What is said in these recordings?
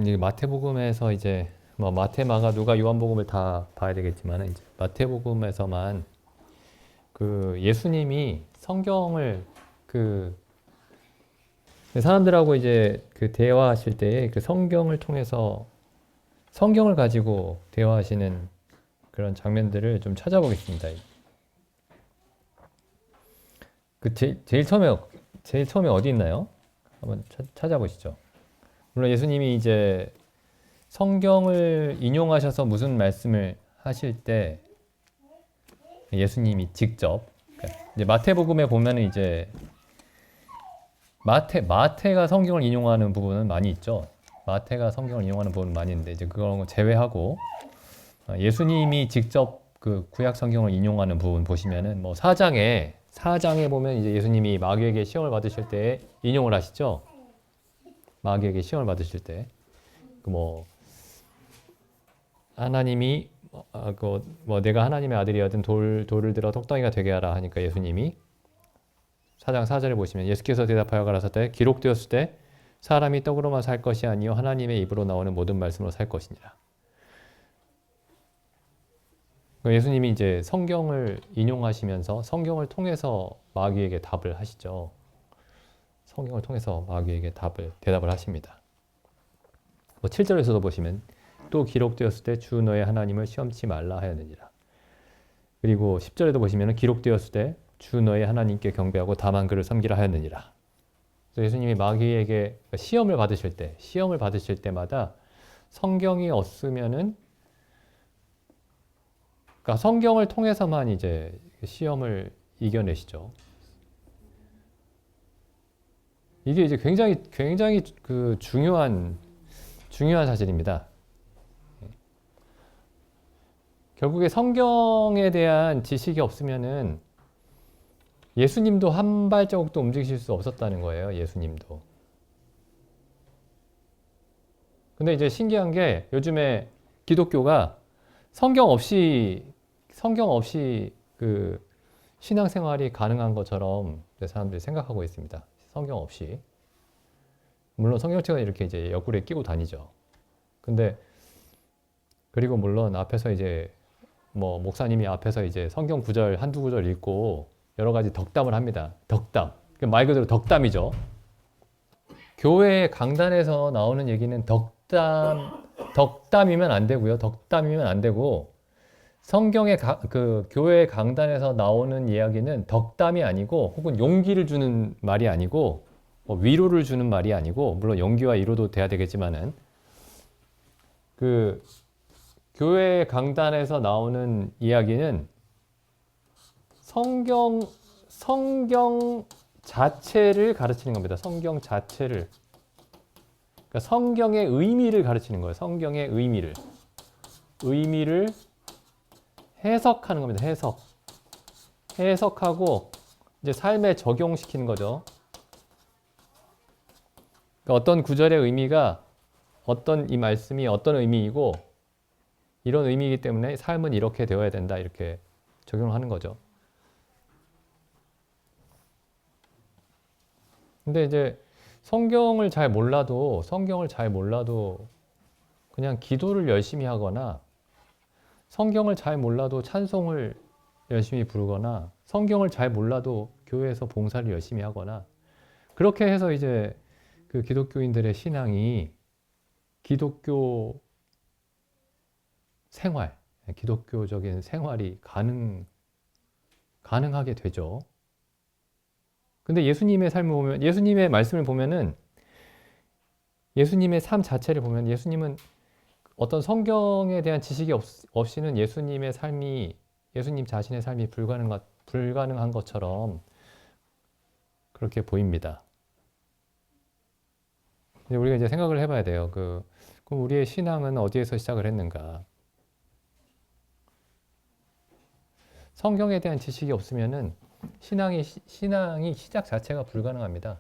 이제 마태복음에서 이제 뭐 마태, 마가, 누가, 요한복음을 다 봐야 되겠지만 이제 마태복음에서만 그 예수님이 성경을 그 사람들하고 이제 그 대화하실 때에 그 성경을 통해서 성경을 가지고 대화하시는 그런 장면들을 좀 찾아보겠습니다. 그 제일 처음에 어디 있나요? 한번 찾아보시죠. 물론 예수님이 이제 성경을 인용하셔서 무슨 말씀을 하실 때 예수님이 직접 이제 마태복음에 보면은 이제 마태가 성경을 인용하는 부분은 많이 있죠. 마태가 성경을 인용하는 부분은 많이 있는데 이제 그런 거 제외하고 예수님이 직접 그 구약 성경을 인용하는 부분 보시면은 뭐 4장에 보면 이제 예수님이 마귀에게 시험을 받으실 때 인용을 하시죠. 마귀에게 시험을 받으실 때 그 뭐 하나님이 뭐 내가 하나님의 아들이거든 돌을 들어 떡덩이가 되게 하라 하니까 예수님이 4장 4절에 보시면 예수께서 대답하여 가라사대 기록되었을 때 사람이 떡으로만 살 것이 아니요 하나님의 입으로 나오는 모든 말씀으로 살 것이니라. 예수님이 이제 성경을 인용하시면서 성경을 통해서 마귀에게 답을 하시죠. 성경을 통해서 마귀에게 대답을 하십니다. 뭐 7절에서도 보시면 또 기록되었을 때 주 너의 하나님을 시험치 말라 하였느니라. 그리고 10절에도 보시면 기록되었을 때 주 너의 하나님께 경배하고 다만 그를 섬기라 하였느니라. 그래서 예수님이 마귀에게 시험을 받으실 때마다 성경이 없으면은 그러니까 성경을 통해서만 이제 시험을 이겨내시죠. 이게 이제 굉장히 그 중요한 사실입니다. 결국에 성경에 대한 지식이 없으면은 예수님도 한 발자국도 움직이실 수 없었다는 거예요. 예수님도. 근데 이제 신기한 게 요즘에 기독교가 성경 없이 그 신앙생활이 가능한 것처럼 사람들이 생각하고 있습니다. 성경 없이. 물론 성경책은 이렇게 이제 옆구리에 끼고 다니죠. 근데 그리고 물론 앞에서 이제 뭐 목사님이 앞에서 이제 성경 구절 한두 구절 읽고 여러 가지 덕담을 합니다. 덕담. 말 그대로 덕담이죠. 교회 강단에서 나오는 얘기는 덕담이면 안 되고요. 덕담이면 안 되고 성경의 그 교회 강단에서 나오는 이야기는 덕담이 아니고 혹은 용기를 주는 말이 아니고 뭐 위로를 주는 말이 아니고 물론 용기와 위로도 돼야 되겠지만은 그 교회 강단에서 나오는 이야기는 성경 자체를 가르치는 겁니다. 성경 자체를. 그러니까 성경의 의미를 가르치는 거예요. 성경의 의미를 해석하는 겁니다. 해석하고 이제 삶에 적용시키는 거죠. 그러니까 어떤 구절의 의미가 이 말씀이 어떤 의미이고 이런 의미이기 때문에 삶은 이렇게 되어야 된다. 이렇게 적용을 하는 거죠. 근데 이제 성경을 잘 몰라도 그냥 기도를 열심히 하거나 성경을 잘 몰라도 찬송을 열심히 부르거나 성경을 잘 몰라도 교회에서 봉사를 열심히 하거나 그렇게 해서 이제 그 기독교인들의 신앙이 기독교 생활, 기독교적인 생활이 가능하게 되죠. 근데 예수님의 삶을 보면, 예수님의 말씀을 보면은, 예수님의 삶 자체를 보면, 예수님은 어떤 성경에 대한 지식이 없이는 예수님 자신의 삶이 불가능한 것처럼 그렇게 보입니다. 우리가 이제 생각을 해봐야 돼요. 그럼 우리의 신앙은 어디에서 시작을 했는가? 성경에 대한 지식이 없으면은 신앙이 시작 자체가 불가능합니다.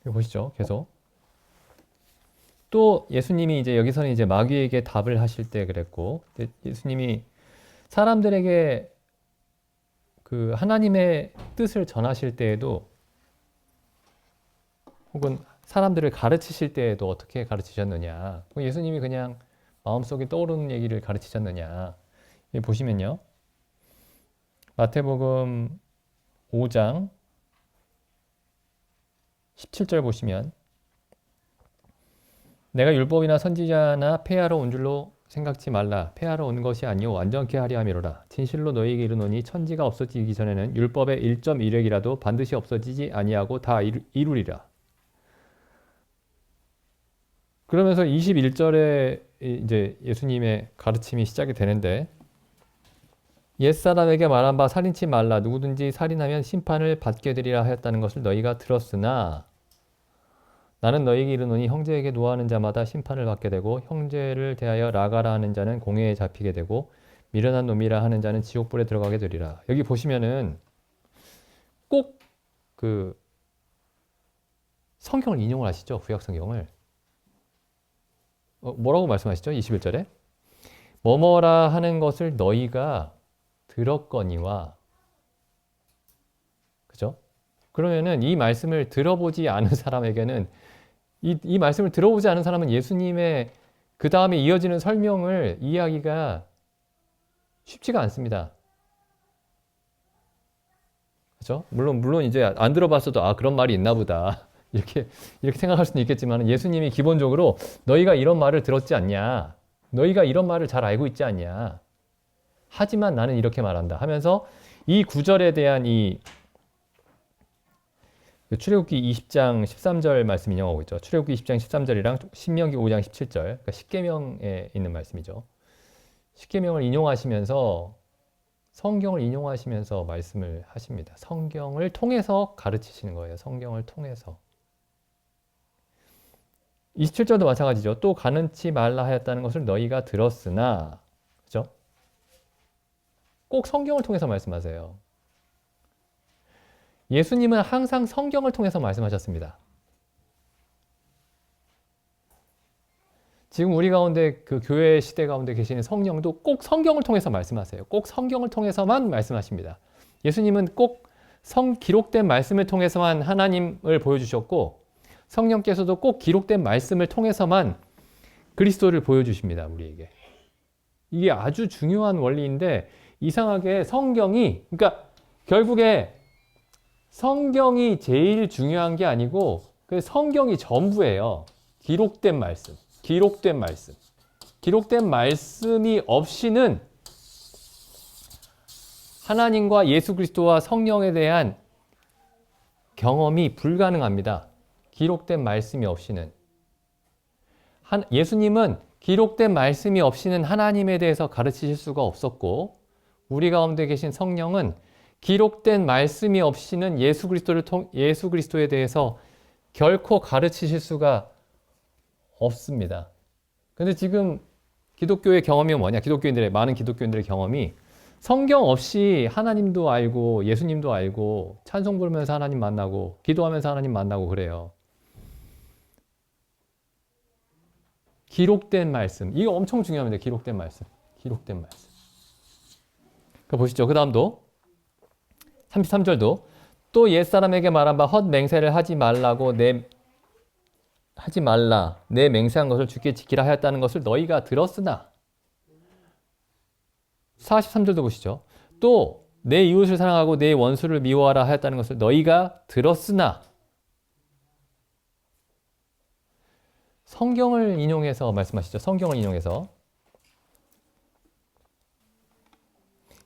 여기 보시죠. 계속. 또 예수님이 이제 여기서는 이제 마귀에게 답을 하실 때 그랬고, 예수님이 사람들에게 그 하나님의 뜻을 전하실 때에도 혹은 사람들을 가르치실 때에도 어떻게 가르치셨느냐? 예수님이 그냥 마음속에 떠오르는 얘기를 가르치셨느냐? 여기 보시면요. 마태복음 5장 17절 보시면 내가 율법이나 선지자나 폐하러 온 줄로 생각지 말라. 폐하러 온 것이 아니요 완전케 하려 함이로라. 진실로 너희에게 이르노니 천지가 없어지기 전에는 율법의 1.1획이라도 반드시 없어지지 아니하고 다 이루리라. 그러면서 21절에 이제 예수님의 가르침이 시작이 되는데 옛사람에게 말한 바 살인치 말라. 누구든지 살인하면 심판을 받게 되리라 하였다는 것을 너희가 들었으나 나는 너희에게 이르노니 형제에게 노하는 자마다 심판을 받게 되고 형제를 대하여 라가라 하는 자는 공회에 잡히게 되고 미련한 놈이라 하는 자는 지옥불에 들어가게 되리라. 여기 보시면은 꼭 그 성경을 인용을 하시죠. 구약 성경을. 뭐라고 말씀하시죠? 21절에 뭐뭐라 하는 것을 너희가 들었거니와, 그죠? 그러면은 이 말씀을 들어보지 않은 사람에게는 이 말씀을 들어보지 않은 사람은 예수님의 그 다음에 이어지는 설명을 이해하기가 쉽지가 않습니다. 그죠? 물론 이제 안 들어봤어도 그런 말이 있나 보다. 이렇게 생각할 수는 있겠지만 예수님이 기본적으로 너희가 이런 말을 들었지 않냐? 너희가 이런 말을 잘 알고 있지 않냐? 하지만 나는 이렇게 말한다 하면서 이 구절에 대한 이 출애굽기 20장 13절 말씀 인용하고 있죠. 출애굽기 20장 13절이랑 신명기 5장 17절, 그러니까 십계명에 있는 말씀이죠. 십계명을 인용하시면서 성경을 인용하시면서 말씀을 하십니다. 성경을 통해서 가르치시는 거예요. 성경을 통해서. 27절도 마찬가지죠. 또 가는치 말라 하였다는 것을 너희가 들었으나, 그죠? 꼭 성경을 통해서 말씀하세요. 예수님은 항상 성경을 통해서 말씀하셨습니다. 지금 우리 가운데 그 교회 시대 가운데 계시는 성령도 꼭 성경을 통해서 말씀하세요. 꼭 성경을 통해서만 말씀하십니다. 예수님은 꼭 기록된 말씀을 통해서만 하나님을 보여주셨고 성령께서도 꼭 기록된 말씀을 통해서만 그리스도를 보여주십니다. 우리에게. 이게 아주 중요한 원리인데 이상하게 그러니까 결국에 성경이 제일 중요한 게 아니고 그 성경이 전부예요. 기록된 말씀이 없이는 하나님과 예수 그리스도와 성령에 대한 경험이 불가능합니다. 기록된 말씀이 없이는. 예수님은 기록된 말씀이 없이는 하나님에 대해서 가르치실 수가 없었고 우리 가운데 계신 성령은 기록된 말씀이 없이는 예수 그리스도에 대해서 결코 가르치실 수가 없습니다. 근데 지금 기독교의 경험이 뭐냐? 많은 기독교인들의 경험이 성경 없이 하나님도 알고 예수님도 알고 찬송 부르면서 하나님 만나고 기도하면서 하나님 만나고 그래요. 기록된 말씀. 이거 엄청 중요합니다. 기록된 말씀. 보시죠. 그 다음도 33절도 또 옛사람에게 말한 바 헛 맹세를 하지 말라 내 맹세한 것을 주께 지키라 하였다는 것을 너희가 들었으나 43절도 보시죠. 또 내 이웃을 사랑하고 내 원수를 미워하라 하였다는 것을 너희가 들었으나 성경을 인용해서 말씀하시죠. 성경을 인용해서.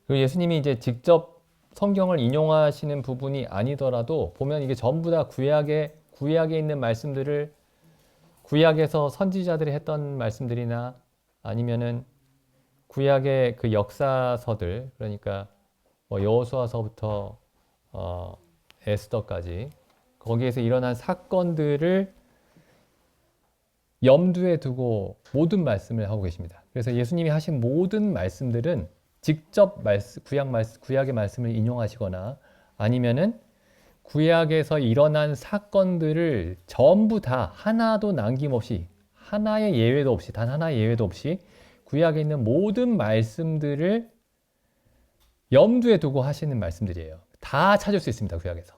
그리고 예수님이 이제 직접 성경을 인용하시는 부분이 아니더라도 보면 이게 전부 다 구약에 있는 말씀들을 구약에서 선지자들이 했던 말씀들이나 아니면은 구약의 그 역사서들, 그러니까 여호수아서부터 에스더까지 거기에서 일어난 사건들을 염두에 두고 모든 말씀을 하고 계십니다. 그래서 예수님이 하신 모든 말씀들은 직접 구약의 말씀을 인용하시거나 아니면은 구약에서 일어난 사건들을 전부 다 하나도 남김없이 단 하나의 예외도 없이 구약에 있는 모든 말씀들을 염두에 두고 하시는 말씀들이에요. 다 찾을 수 있습니다. 구약에서.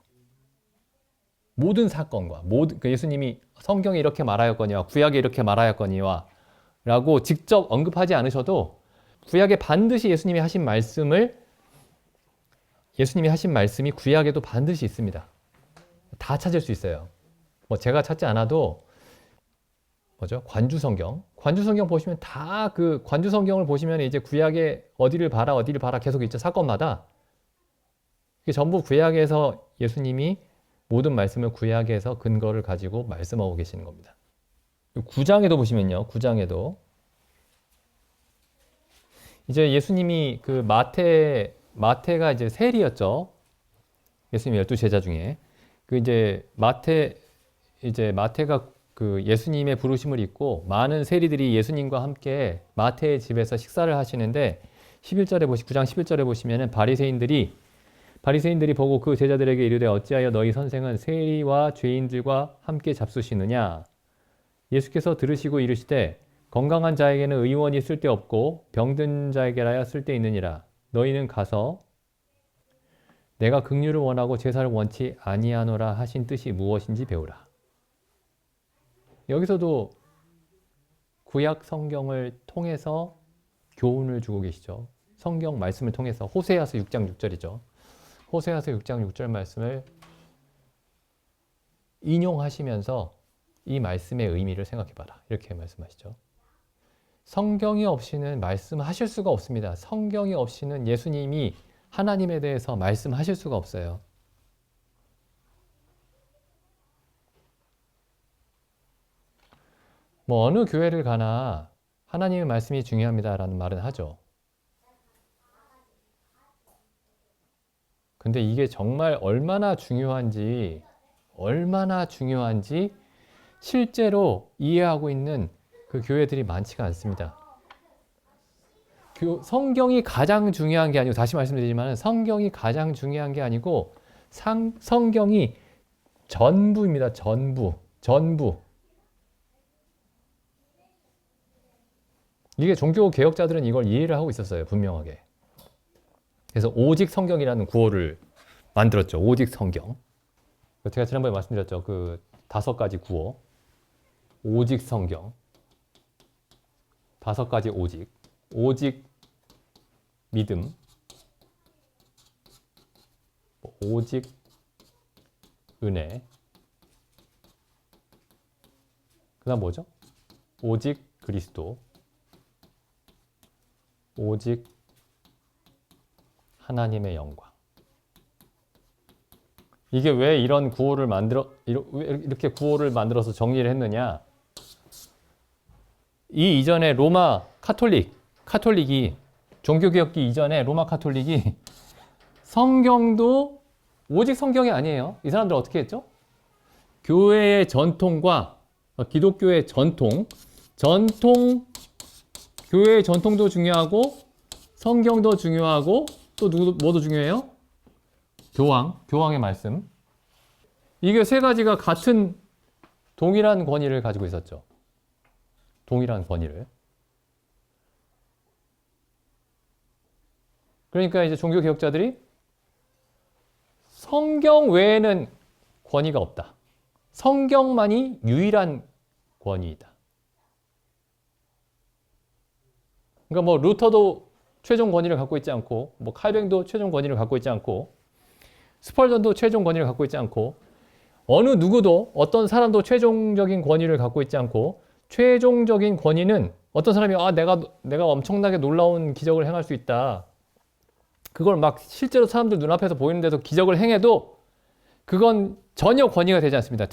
모든 사건과 그러니까 예수님이 성경에 이렇게 말하였거니와 구약에 이렇게 말하였거니와 라고 직접 언급하지 않으셔도 구약에 반드시 예수님이 하신 말씀이 구약에도 반드시 있습니다. 다 찾을 수 있어요. 뭐 제가 찾지 않아도 관주성경 보시면 다 그 관주성경을 보시면 이제 구약에 어디를 봐라 계속 있죠. 사건마다. 이게 전부 구약에서 예수님이 모든 말씀을 구약에서 근거를 가지고 말씀하고 계시는 겁니다. 9장에도 보시면요. 9장에도 이제 예수님이 그 마태가 이제 세리였죠. 예수님 12제자 중에. 그 이제 마태가 그 예수님의 부르심을 입고 많은 세리들이 예수님과 함께 마태의 집에서 식사를 하시는데 9장 11절에 보시면은 바리새인들이 보고 그 제자들에게 이르되 어찌하여 너희 선생은 세리와 죄인들과 함께 잡수시느냐. 예수께서 들으시고 이르시되 건강한 자에게는 의원이 쓸데없고 병든 자에게라야 쓸데있느니라. 너희는 가서 내가 긍휼을 원하고 제사를 원치 아니하노라 하신 뜻이 무엇인지 배우라. 여기서도 구약 성경을 통해서 교훈을 주고 계시죠. 성경 말씀을 통해서 호세아서 6장 6절이죠. 호세아서 6장 6절 말씀을 인용하시면서 이 말씀의 의미를 생각해봐라. 이렇게 말씀하시죠. 성경이 없이는 말씀하실 수가 없습니다. 성경이 없이는 예수님이 하나님에 대해서 말씀하실 수가 없어요. 뭐 어느 교회를 가나 하나님의 말씀이 중요합니다라는 말은 하죠. 근데 이게 정말 얼마나 중요한지 실제로 이해하고 있는 그 교회들이 많지가 않습니다. 성경이 가장 중요한 게 아니고, 다시 말씀드리지만 성경이 가장 중요한 게 아니고 성경이 전부입니다. 전부. 이게 종교 개혁자들은 이걸 이해를 하고 있었어요. 분명하게. 그래서 오직 성경이라는 구호를 만들었죠. 오직 성경. 제가 지난번에 말씀드렸죠. 그 5가지 구호. 오직 성경. 5가지 오직. 오직 믿음. 오직 은혜. 그 다음 뭐죠? 오직 그리스도. 오직 하나님의 영광. 이게 왜 이런 구호를 이렇게 구호를 만들어서 정리를 했느냐? 이 이전에 로마 카톨릭이 종교개혁기 이전에 로마 카톨릭이 성경도 오직 성경이 아니에요. 이 사람들 어떻게 했죠? 교회의 전통과 기독교의 교회의 전통도 중요하고 성경도 중요하고 또 뭐도 중요해요? 교황의 말씀. 이게 3가지가 같은 동일한 권위를 가지고 있었죠. 동일한 권위를. 그러니까 이제 종교개혁자들이 성경 외에는 권위가 없다. 성경만이 유일한 권위이다. 그러니까 뭐 루터도 최종 권위를 갖고 있지 않고, 뭐 칼뱅도 최종 권위를 갖고 있지 않고, 스펄전도 최종 권위를 갖고 있지 않고, 어느 누구도 어떤 사람도 최종적인 권위를 갖고 있지 않고, 최종적인 권위는 어떤 사람이 내가 엄청나게 놀라운 기적을 행할 수 있다. 그걸 막 실제로 사람들 눈앞에서 보이는 데서 기적을 행해도 그건 전혀 권위가 되지 않습니다.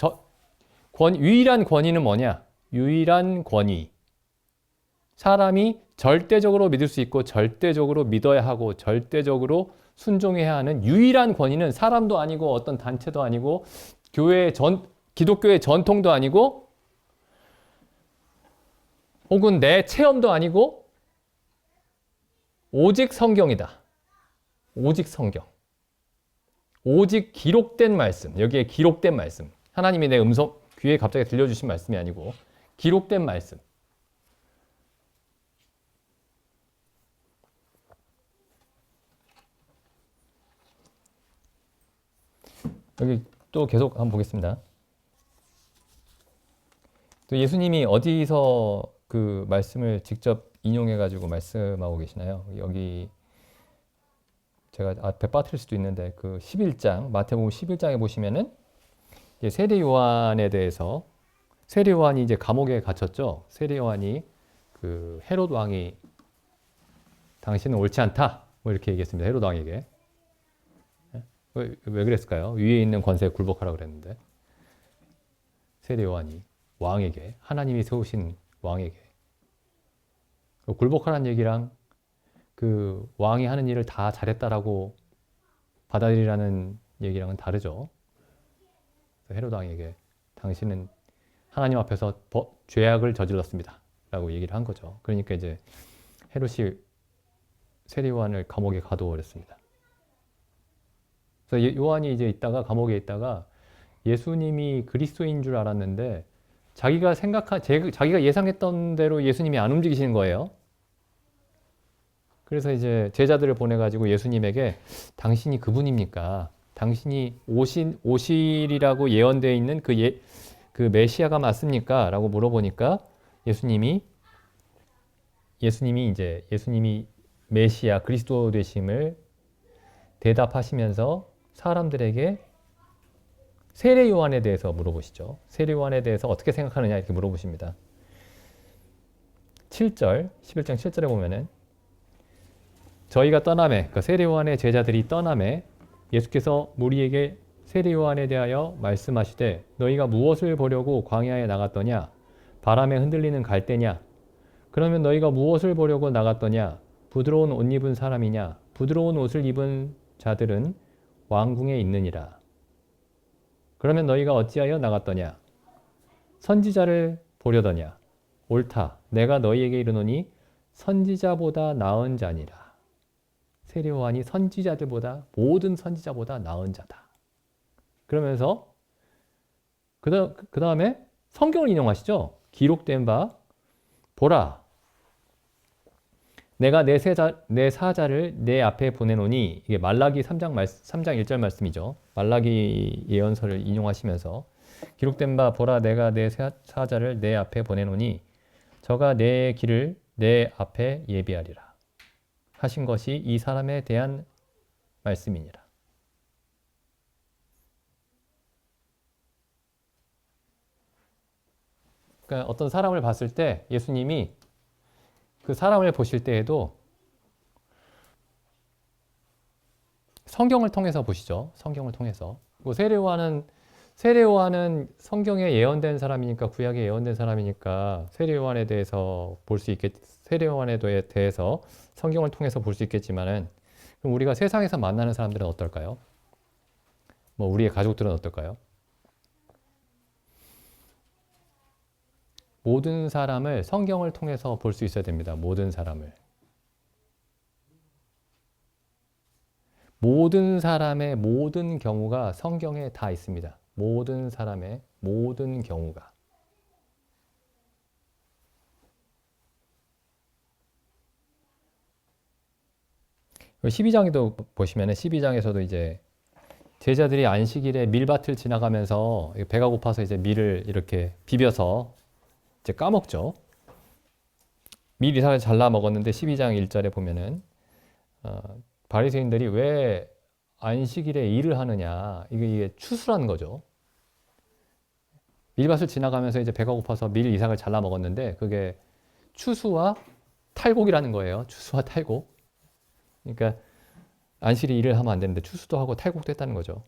유일한 권위는 뭐냐? 유일한 권위. 사람이 절대적으로 믿을 수 있고 절대적으로 믿어야 하고 절대적으로 순종해야 하는 유일한 권위는 사람도 아니고 어떤 단체도 아니고 기독교의 전통도 아니고 혹은 내 체험도 아니고 오직 성경이다. 오직 성경. 오직 기록된 말씀. 여기에 기록된 말씀. 하나님이 내 귀에 갑자기 들려주신 말씀이 아니고 기록된 말씀. 여기 또 계속 한번 보겠습니다. 또 예수님이 어디서 그 말씀을 직접 인용해 가지고 말씀하고 계시나요? 여기 제가 앞에 빠뜨릴 수도 있는데 그 11장 마태복음 11장에 보시면은 세례 요한에 대해서 세례 요한이 이제 감옥에 갇혔죠. 세례 요한이 그 헤롯 왕이 당신은 옳지 않다 뭐 이렇게 얘기했습니다. 헤롯 왕에게. 왜 그랬을까요? 위에 있는 권세에 굴복하라 그랬는데 세례 요한이 왕에게 하나님이 세우신 왕에게 굴복하라는 얘기랑 그 왕이 하는 일을 다 잘했다라고 받아들이라는 얘기랑은 다르죠. 헤롯 왕에게 당신은 하나님 앞에서 죄악을 저질렀습니다 라고 얘기를 한 거죠. 그러니까 이제 헤롯이 세례 요한을 감옥에 가둬버렸습니다. 그래서 요한이 이제 있다가 감옥에 있다가 예수님이 그리스도인 줄 알았는데 자기가 예상했던 대로 예수님이 안 움직이시는 거예요. 그래서 이제 제자들을 보내가지고 예수님에게 당신이 그분입니까? 당신이 오실이라고 예언되어 있는 그 메시아가 맞습니까? 라고 물어보니까 예수님이 메시아 그리스도 되심을 대답하시면서 사람들에게 세례 요한에 대해서 물어보시죠. 세례 요한에 대해서 어떻게 생각하느냐 이렇게 물어보십니다. 7절, 11장 7절에 보면은 저희가 떠나매, 그러니까 세례 요한의 제자들이 떠나매 예수께서 무리에게 세례 요한에 대하여 말씀하시되 너희가 무엇을 보려고 광야에 나갔더냐? 바람에 흔들리는 갈대냐? 그러면 너희가 무엇을 보려고 나갔더냐? 부드러운 옷 입은 사람이냐? 부드러운 옷을 입은 자들은 왕궁에 있느니라. 그러면 너희가 어찌하여 나갔더냐? 선지자를 보려더냐? 옳다. 내가 너희에게 이르노니 선지자보다 나은 자니라. 세례 요한이 선지자들보다 모든 선지자보다 나은 자다. 그러면서 그 다음에 성경을 인용하시죠. 기록된 바 보라. 내가 내 사자를 내 앞에 보내노니 이게 말라기 3장 1절 말씀이죠. 말라기 예언서를 인용하시면서 기록된 바 보라 내가 내 사자를 내 앞에 보내노니 저가 내 길을 내 앞에 예비하리라. 하신 것이 이 사람에 대한 말씀이니라. 그러니까 어떤 사람을 봤을 때 예수님이 그 사람을 보실 때에도 성경을 통해서 보시죠. 성경을 통해서. 세례 요한은 성경에 예언된 사람이니까 구약에 예언된 사람이니까 세례 요한에 대해서 세례 요한에 대해서 성경을 통해서 볼 수 있겠지만은 그럼 우리가 세상에서 만나는 사람들은 어떨까요? 뭐 우리의 가족들은 어떨까요? 모든 사람을 성경을 통해서 볼 수 있어야 됩니다. 모든 사람을. 모든 사람의 모든 경우가 성경에 다 있습니다. 모든 사람의 모든 경우가. 12장에도 보시면은 12장에서도 이제 제자들이 안식일에 밀밭을 지나가면서 배가 고파서 이제 밀을 이렇게 비벼서 이제 까먹죠. 밀 이삭을 잘라 먹었는데 12장 1절에 보면은 바리새인들이 왜 안식일에 일을 하느냐 이게 추수라는 거죠. 밀밭을 지나가면서 이제 배가 고파서 밀 이삭을 잘라 먹었는데 그게 추수와 탈곡이라는 거예요. 추수와 탈곡. 그러니까 안식일에 일을 하면 안 되는데 추수도 하고 탈곡도 했다는 거죠.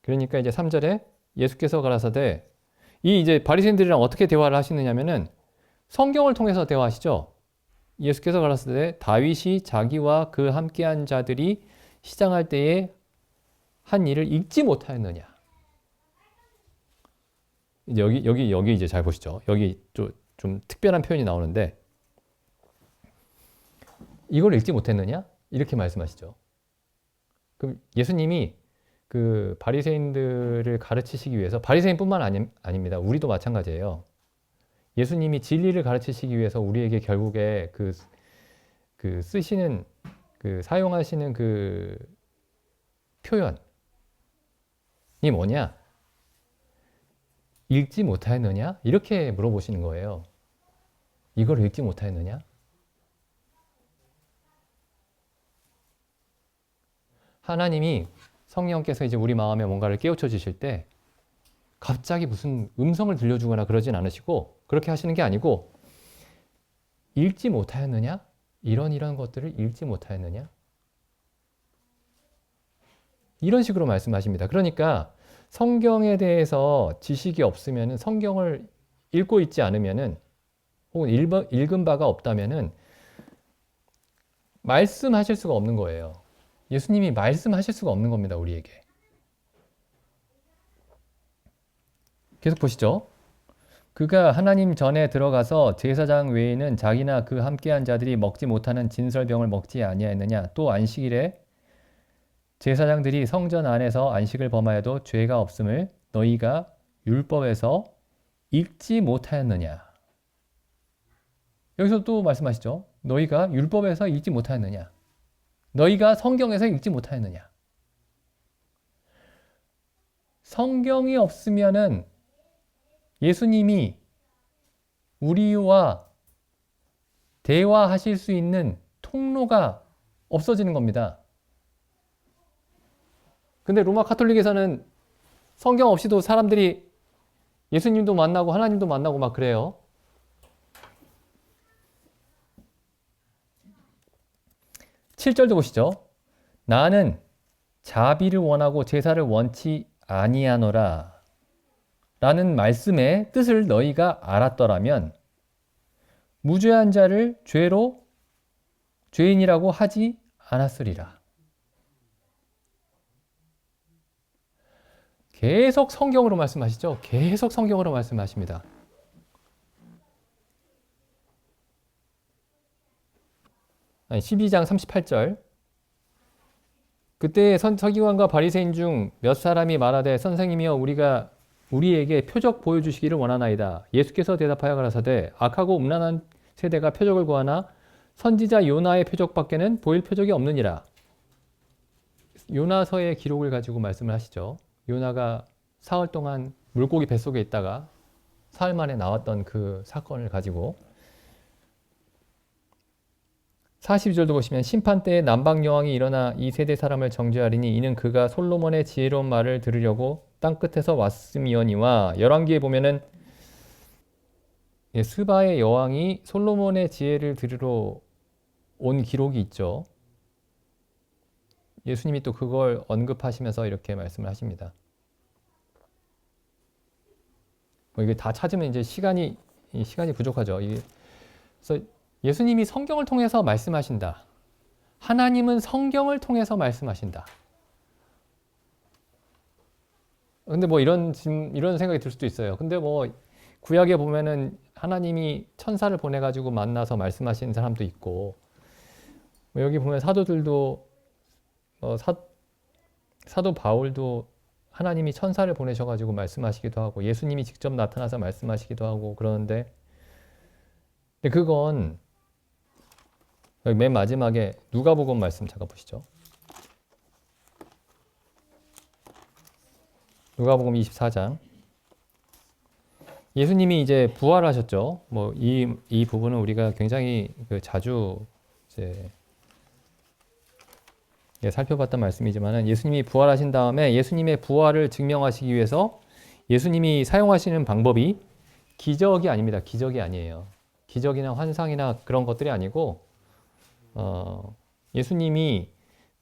그러니까 이제 3절에 예수께서 가라사대 이 이제 바리새인들이랑 어떻게 대화를 하시느냐면은 성경을 통해서 대화하시죠. 예수께서 가라사대 다윗이 자기와 그 함께한 자들이 시장할 때에 한 일을 읽지 못하였느냐. 여기 이제 잘 보시죠. 여기 좀 특별한 표현이 나오는데 이걸 읽지 못했느냐? 이렇게 말씀하시죠. 그럼 예수님이 그 바리새인들을 가르치시기 위해서 바리새인뿐만 아닙니다. 우리도 마찬가지예요. 예수님이 진리를 가르치시기 위해서 우리에게 결국에 사용하시는 그 표현이 뭐냐? 읽지 못하였느냐? 이렇게 물어보시는 거예요. 이걸 읽지 못하였느냐? 하나님이 성령께서 이제 우리 마음에 뭔가를 깨우쳐 주실 때 갑자기 무슨 음성을 들려주거나 그러진 않으시고 그렇게 하시는 게 아니고 읽지 못하였느냐? 이런 것들을 읽지 못하였느냐? 이런 식으로 말씀하십니다. 그러니까 성경에 대해서 지식이 없으면 성경을 읽고 있지 않으면은 혹은 읽은 바가 없다면은 말씀하실 수가 없는 거예요. 예수님이 말씀하실 수가 없는 겁니다. 우리에게. 계속 보시죠. 그가 하나님 전에 들어가서 제사장 외에는 자기나 그 함께한 자들이 먹지 못하는 진설병을 먹지 아니하였느냐. 또 안식일에 제사장들이 성전 안에서 안식을 범하여도 죄가 없음을 너희가 율법에서 읽지 못하였느냐. 여기서 또 말씀하시죠. 너희가 율법에서 읽지 못하였느냐. 너희가 성경에서 읽지 못하였느냐. 성경이 없으면은 예수님이 우리와 대화하실 수 있는 통로가 없어지는 겁니다. 근데 로마 카톨릭에서는 성경 없이도 사람들이 예수님도 만나고 하나님도 만나고 막 그래요. (7절도) 보시죠. 나는 자비를 원하고 제사를 원치 아니하노라 라는 말씀의 뜻을 너희가 알았더라면 무죄한 자를 죄인이라고 하지 않았으리라. 계속 성경으로 말씀하시죠. 계속 성경으로 말씀하십니다. 아니, 12장 38절. 그때 서기관과 바리새인 중 몇 사람이 말하되 선생님이여 우리에게 표적 보여주시기를 원하나이다. 예수께서 대답하여 가라사대 악하고 음란한 세대가 표적을 구하나 선지자 요나의 표적밖에는 보일 표적이 없느니라. 요나서의 기록을 가지고 말씀을 하시죠. 요나가 사흘 동안 물고기 뱃속에 있다가 사흘 만에 나왔던 그 사건을 가지고 42절도 보시면 심판 때에 남방 여왕이 일어나 이 세대 사람을 정죄하리니 이는 그가 솔로몬의 지혜로운 말을 들으려고 땅끝에서 왔음이오니와. 열왕기에 보면은 스바의 여왕이 솔로몬의 지혜를 들으러 온 기록이 있죠. 예수님이 또 그걸 언급하시면서 이렇게 말씀을 하십니다. 이게 다 찾으면 이제 시간이 부족하죠. 그래서 예수님이 성경을 통해서 말씀하신다. 하나님은 성경을 통해서 말씀하신다. 근데 뭐 이런 생각이 들 수도 있어요. 근데 뭐 구약에 보면은 하나님이 천사를 보내가지고 만나서 말씀하시는 사람도 있고, 뭐 여기 보면 사도들도 사도 바울도 하나님이 천사를 보내셔가지고 말씀하시기도 하고 예수님이 직접 나타나서 말씀하시기도 하고 그러는데, 근데 그건 여기 맨 마지막에 누가복음 말씀 잠깐 보시죠. 누가복음 24장. 예수님이 이제 부활하셨죠. 뭐 이 부분은 우리가 굉장히 자주 이제 살펴봤던 말씀이지만은 예수님이 부활하신 다음에 예수님의 부활을 증명하시기 위해서 예수님이 사용하시는 방법이 기적이 아닙니다. 기적이 아니에요. 기적이나 환상이나 그런 것들이 아니고 예수님이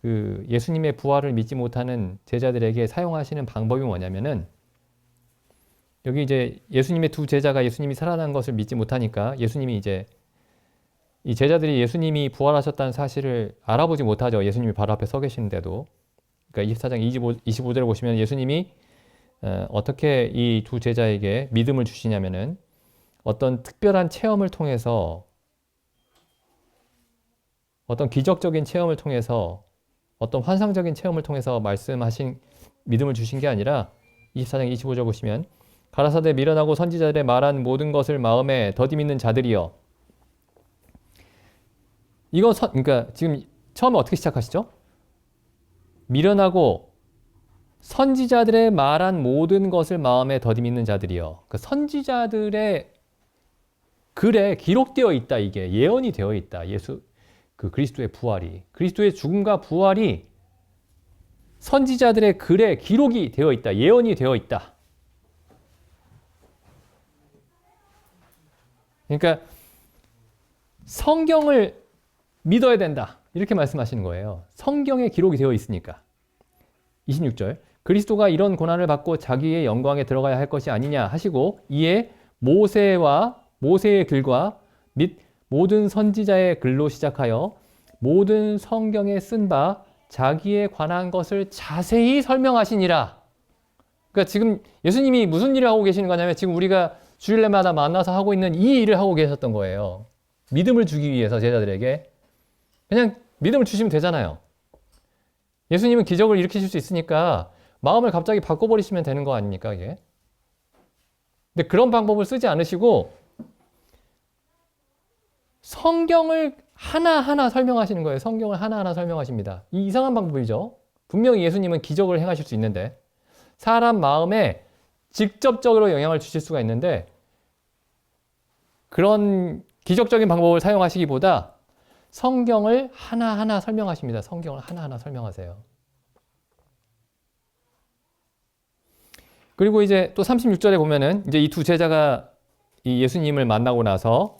예수님의 부활을 믿지 못하는 제자들에게 사용하시는 방법이 뭐냐면은 여기 이제 예수님의 두 제자가 예수님이 살아난 것을 믿지 못하니까 예수님이 이제 이 제자들이 예수님이 부활하셨다는 사실을 알아보지 못하죠. 예수님이 바로 앞에 서 계시는데도. 그러니까 24장 25절을 보시면 예수님이 어떻게 이 두 제자에게 믿음을 주시냐면은 어떤 특별한 체험을 통해서, 어떤 기적적인 체험을 통해서, 어떤 환상적인 체험을 통해서 믿음을 주신 게 아니라 24장 25절 보시면 가라사대 미련하고 선지자들의 말한 모든 것을 마음에 더디 믿는 자들이여. 그러니까 지금 처음에 어떻게 시작하시죠? 미련하고 선지자들의 말한 모든 것을 마음에 더듬이는 자들이여. 그 선지자들의 글에 기록되어 있다. 이게 예언이 되어 있다. 그 그리스도의 부활이, 그리스도의 죽음과 부활이 선지자들의 글에 기록이 되어 있다. 예언이 되어 있다. 그러니까 성경을 믿어야 된다. 이렇게 말씀하시는 거예요. 성경에 기록이 되어 있으니까. 26절. 그리스도가 이런 고난을 받고 자기의 영광에 들어가야 할 것이 아니냐 하시고 이에 모세의 글과 및 모든 선지자의 글로 시작하여 모든 성경에 쓴 바 자기에 관한 것을 자세히 설명하시니라. 그러니까 지금 예수님이 무슨 일을 하고 계시는 거냐면 지금 우리가 주일날마다 만나서 하고 있는 이 일을 하고 계셨던 거예요. 믿음을 주기 위해서 제자들에게. 그냥 믿음을 주시면 되잖아요. 예수님은 기적을 일으키실 수 있으니까 마음을 갑자기 바꿔버리시면 되는 거 아닙니까, 이게? 근데 그런 방법을 쓰지 않으시고 성경을 하나하나 설명하시는 거예요. 성경을 하나하나 설명하십니다. 이 이상한 방법이죠. 분명히 예수님은 기적을 행하실 수 있는데 사람 마음에 직접적으로 영향을 주실 수가 있는데 그런 기적적인 방법을 사용하시기보다 성경을 하나하나 설명하십니다. 성경을 하나하나 설명하세요. 그리고 이제 또 36절에 보면은 이제 이 두 제자가 이 예수님을 만나고 나서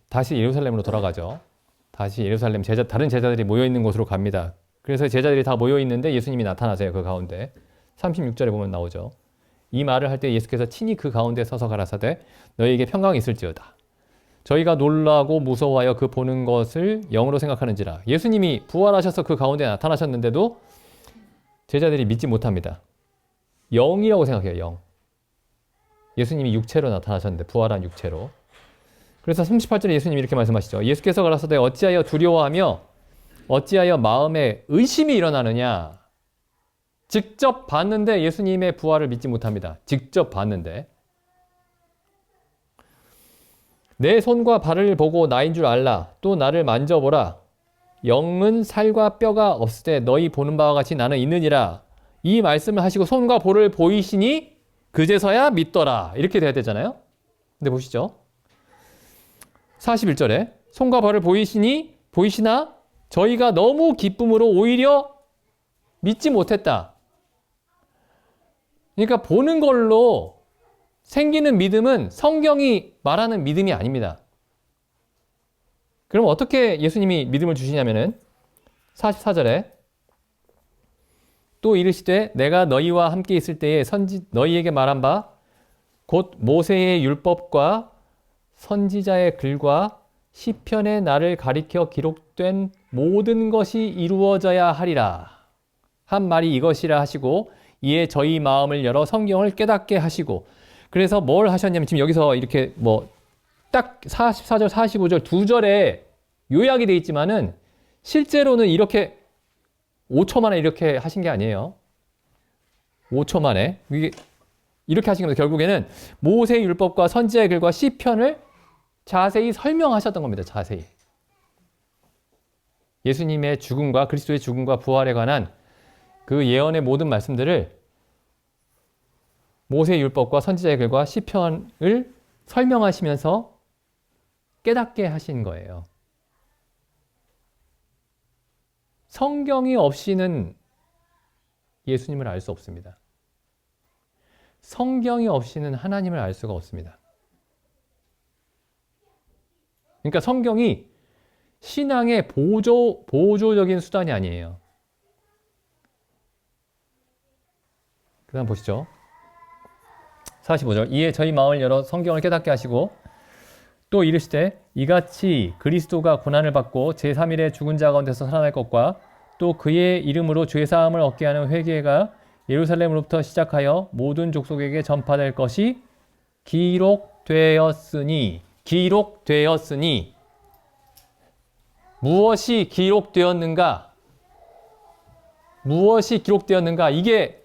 다시 예루살렘으로 돌아가죠. 다시 예루살렘 다른 제자들이 모여 있는 곳으로 갑니다. 그래서 제자들이 다 모여 있는데 예수님이 나타나세요. 그 가운데. 36절에 보면 나오죠. 이 말을 할 때 예수께서 친히 그 가운데 서서 가라사대 너희에게 평강이 있을지어다. 저희가 놀라고 무서워하여 그 보는 것을 영으로 생각하는지라. 예수님이 부활하셔서 그 가운데 나타나셨는데도 제자들이 믿지 못합니다. 영이라고 생각해요. 영. 예수님이 육체로 나타나셨는데 부활한 육체로. 그래서 38절에 예수님이 이렇게 말씀하시죠. 예수께서 가라사대 어찌하여 두려워하며 어찌하여 마음에 의심이 일어나느냐. 직접 봤는데 예수님의 부활을 믿지 못합니다. 직접 봤는데. 내 손과 발을 보고 나인 줄 알라. 또 나를 만져보라. 영은 살과 뼈가 없을 때 너희 보는 바와 같이 나는 있느니라. 이 말씀을 하시고 손과 볼을 보이시니 그제서야 믿더라. 이렇게 돼야 되잖아요. 근데 보시죠. 41절에 손과 발을 보이시나 저희가 너무 기쁨으로 오히려 믿지 못했다. 그러니까 보는 걸로 생기는 믿음은 성경이 말하는 믿음이 아닙니다. 그럼 어떻게 예수님이 믿음을 주시냐면은 44절에 또 이르시되 내가 너희와 함께 있을 때에 너희에게 말한 바 곧 모세의 율법과 선지자의 글과 시편의 나를 가리켜 기록된 모든 것이 이루어져야 하리라 한 말이 이것이라 하시고 이에 저희 마음을 열어 성경을 깨닫게 하시고. 그래서 뭘 하셨냐면 지금 여기서 이렇게 딱 44절, 45절 두 절에 요약이 되어 있지만은 실제로는 이렇게 5초 만에 이렇게 하신 게 아니에요. 5초 만에. 이렇게 하신 겁니다. 결국에는 모세의 율법과 선지자의 글과 시편을 자세히 설명하셨던 겁니다. 자세히. 예수님의 죽음과 그리스도의 죽음과 부활에 관한 그 예언의 모든 말씀들을 모세의 율법과 선지자의 글과 시편을 설명하시면서 깨닫게 하신 거예요. 성경이 없이는 예수님을 알 수 없습니다. 성경이 없이는 하나님을 알 수가 없습니다. 그러니까 성경이 신앙의 보조적인 수단이 아니에요. 그 다음 보시죠. 45절 이에 저희 마음을 열어 성경을 깨닫게 하시고 또 이르시되 이같이 그리스도가 고난을 받고 제3일에 죽은 자 가운데서 살아날 것과 또 그의 이름으로 죄사함을 얻게 하는 회개가 예루살렘으로부터 시작하여 모든 족속에게 전파될 것이 기록되었으니 무엇이 기록되었는가? 이게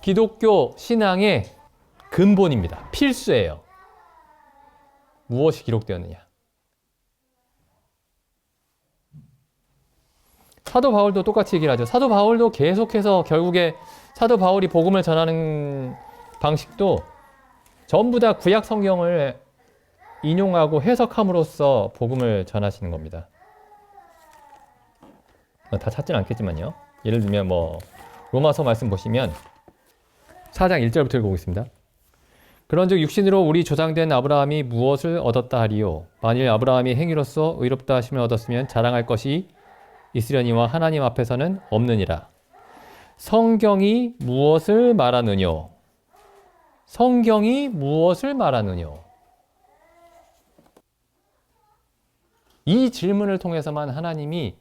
기독교 신앙의 근본입니다. 필수예요. 무엇이 기록되었느냐? 사도 바울도 똑같이 얘기를 하죠. 사도 바울도 계속해서 결국에 사도 바울이 복음을 전하는 방식도 전부 다 구약 성경을 인용하고 해석함으로써 복음을 전하시는 겁니다. 다 찾지는 않겠지만요. 예를 들면 뭐 로마서 말씀 보시면 4장 1절부터 읽어보겠습니다. 그런즉 육신으로 우리 조상된 아브라함이 무엇을 얻었다 하리요? 만일 아브라함이 행위로서 의롭다 하심을 얻었으면 자랑할 것이 있으려니와 하나님 앞에서는 없느니라. 성경이 무엇을 말하느뇨? 성경이 무엇을 말하느뇨? 이 질문을 통해서만 하나님이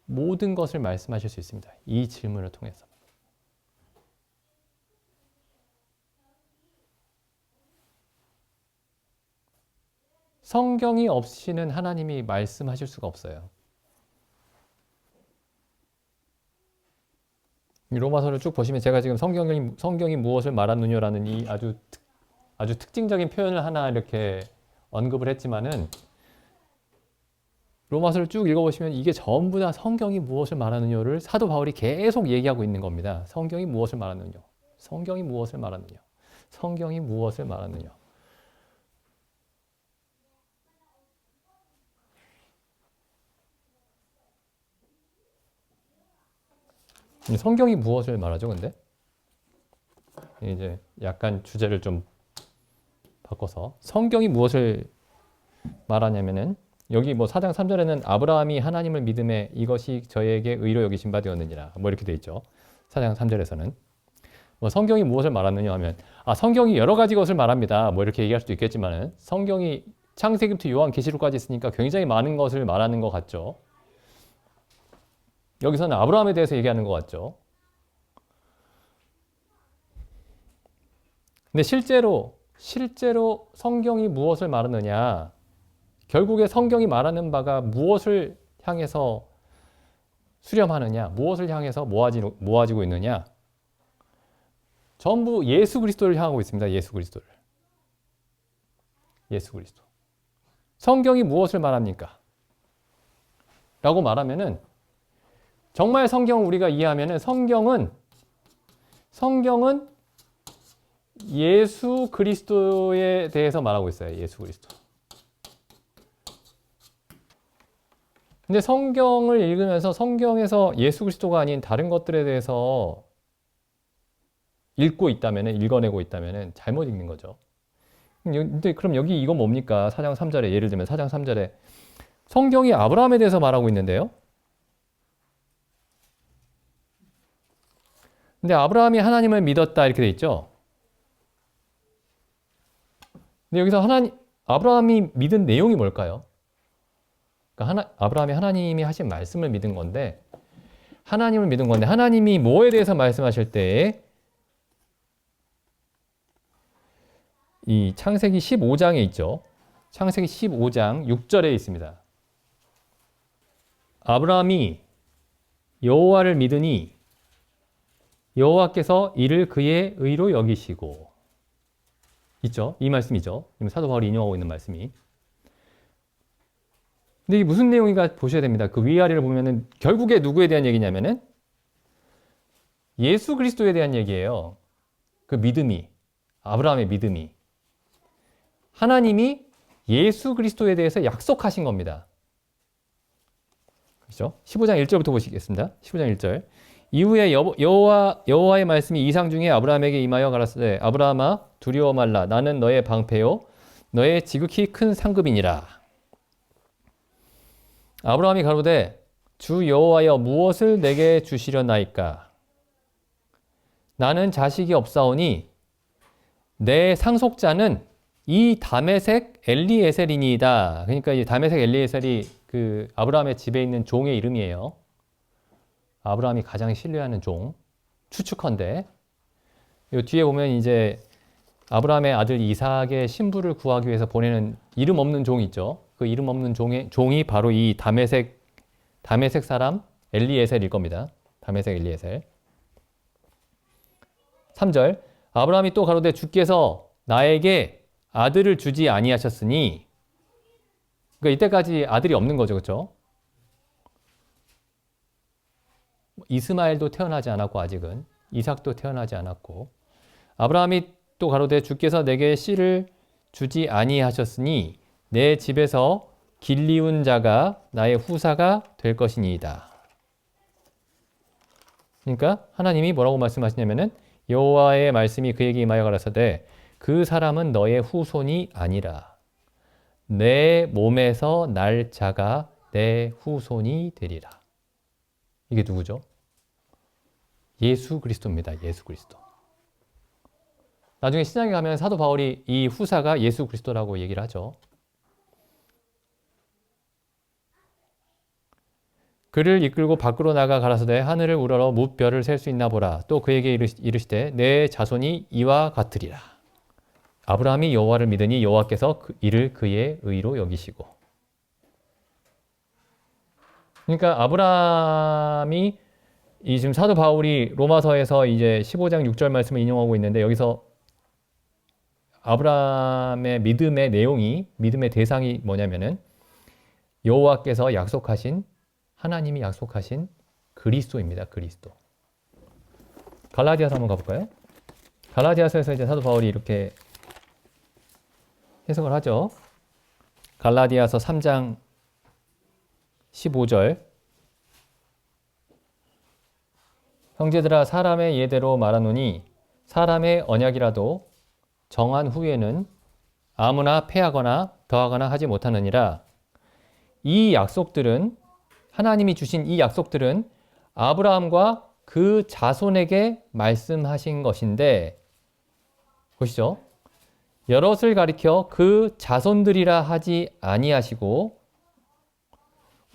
모든 것을 말씀하실 수 있습니다. 이 질문을 통해서. 성경이 없이는 하나님이 말씀하실 수가 없어요. 로마서를 쭉 보시면 제가 지금 성경이 무엇을 말하느냐라는 이 아주 특징적인 표현을 하나 이렇게 언급을 했지만은 로마서를 쭉 읽어보시면 이게 전부 다 성경이 무엇을 말하느냐를 사도 바울이 계속 얘기하고 있는 겁니다. 성경이 무엇을 말하느냐? 성경이 무엇을 말하느냐? 성경이 무엇을 말하느냐? 성경이 무엇을 말하죠, 근데? 이제 약간 주제를 좀 바꿔서 성경이 무엇을 말하냐면은 여기 뭐 4장 3절에는 아브라함이 하나님을 믿음에 이것이 저에게 의로 여기신 바 되었느니라 뭐 이렇게 돼 있죠. 4장 3절에서는 뭐 성경이 무엇을 말하느냐 하면 성경이 여러 가지 것을 말합니다. 뭐 이렇게 얘기할 수도 있겠지만은 성경이 창세기부터 요한계시록까지 있으니까 굉장히 많은 것을 말하는 것 같죠. 여기서는 아브라함에 대해서 얘기하는 것 같죠. 근데 실제로 성경이 무엇을 말하느냐? 결국에 성경이 말하는 바가 무엇을 향해서 수렴하느냐? 무엇을 향해서 모아지고 있느냐? 전부 예수 그리스도를 향하고 있습니다. 예수 그리스도를. 예수 그리스도. 성경이 무엇을 말합니까? 라고 말하면은 정말 성경을 우리가 이해하면은 성경은 예수 그리스도에 대해서 말하고 있어요. 예수 그리스도. 근데 성경을 읽으면서 성경에서 예수 그리스도가 아닌 다른 것들에 대해서 읽어내고 있다면은 잘못 읽는 거죠. 근데 그럼 여기 이건 뭡니까? 4장 3절에 예를 들면 4장 3절에 성경이 아브라함에 대해서 말하고 있는데요. 근데 아브라함이 하나님을 믿었다 이렇게 돼 있죠. 근데 여기서 아브라함이 믿은 내용이 뭘까요? 그러니까 아브라함이 하나님이 하신 말씀을 믿은 건데 하나님이 뭐에 대해서 말씀하실 때 이 창세기 15장에 있죠. 창세기 15장 6절에 있습니다. 아브라함이 여호와를 믿으니 여호와께서 이를 그의 의로 여기시고 있죠. 이 말씀이죠. 사도 바울이 인용하고 있는 말씀이. 근데 이게 무슨 내용인가 보셔야 됩니다. 그 위아래를 보면은 결국에 누구에 대한 얘기냐면은 예수 그리스도에 대한 얘기예요. 그 믿음이, 아브라함의 믿음이. 하나님이 예수 그리스도에 대해서 약속하신 겁니다. 그렇죠? 15장 1절부터 보시겠습니다. 15장 1절. 이후에 여호와의 말씀이 이상 중에 아브라함에게 임하여 가라사대 아브라함아 두려워 말라 나는 너의 방패요 너의 지극히 큰 상급이니라. 아브라함이 가로되 주 여호와여 무엇을 내게 주시려나이까? 나는 자식이 없사오니 내 상속자는 이 다메섹 엘리에셀이니이다. 그러니까 이 다메섹 엘리에셀이 그 아브라함의 집에 있는 종의 이름이에요. 아브라함이 가장 신뢰하는 종. 추측컨대. 이 뒤에 보면 이제 아브라함의 아들 이삭의 신부를 구하기 위해서 보내는 이름 없는 종이 있죠. 그 이름 없는 종이 바로 이 다메섹 사람 엘리에셀일 겁니다. 다메섹 엘리에셀. 3절. 아브라함이 또 가로되 주께서 나에게 아들을 주지 아니하셨으니 그러니까 이때까지 아들이 없는 거죠. 그렇죠? 이스마엘도 태어나지 않았고 아직은 이삭도 태어나지 않았고 아브라함이 또 가로되 주께서 내게 씨를 주지 아니하셨으니 내 집에서 길리운 자가 나의 후사가 될 것이니이다. 그러니까 하나님이 뭐라고 말씀하시냐면은 여호와의 말씀이 그에게 임하여 가라사대 그 사람은 너의 후손이 아니라 내 몸에서 날 자가 내 후손이 되리라. 이게 누구죠? 예수 그리스도입니다. 예수 그리스도. 나중에 신약에 가면 사도 바울이 이 후사가 예수 그리스도라고 얘기를 하죠. 그를 이끌고 밖으로 나가 가라사대 하늘을 우러러 무별을 셀 수 있나 보라. 또 그에게 이르시되 내 자손이 이와 같으리라. 아브라함이 여호와를 믿으니 여호와께서 이를 그의 의로 여기시고. 그러니까 아브라함이 이 지금 사도 바울이 로마서에서 이제 15장 6절 말씀을 인용하고 있는데 여기서 아브라함의 믿음의 내용이 믿음의 대상이 뭐냐면은 여호와께서 약속하신 하나님이 약속하신 그리스도입니다. 그리스도. 갈라디아서 한번 가볼까요? 갈라디아서에서 이제 사도 바울이 이렇게 해석을 하죠. 갈라디아서 3장 15절 형제들아 사람의 예대로 말하노니 사람의 언약이라도 정한 후에는 아무나 패하거나 더하거나 하지 못하느니라. 이 약속들은 하나님이 주신 이 약속들은 아브라함과 그 자손에게 말씀하신 것인데 보시죠. 여럿을 가리켜 그 자손들이라 하지 아니하시고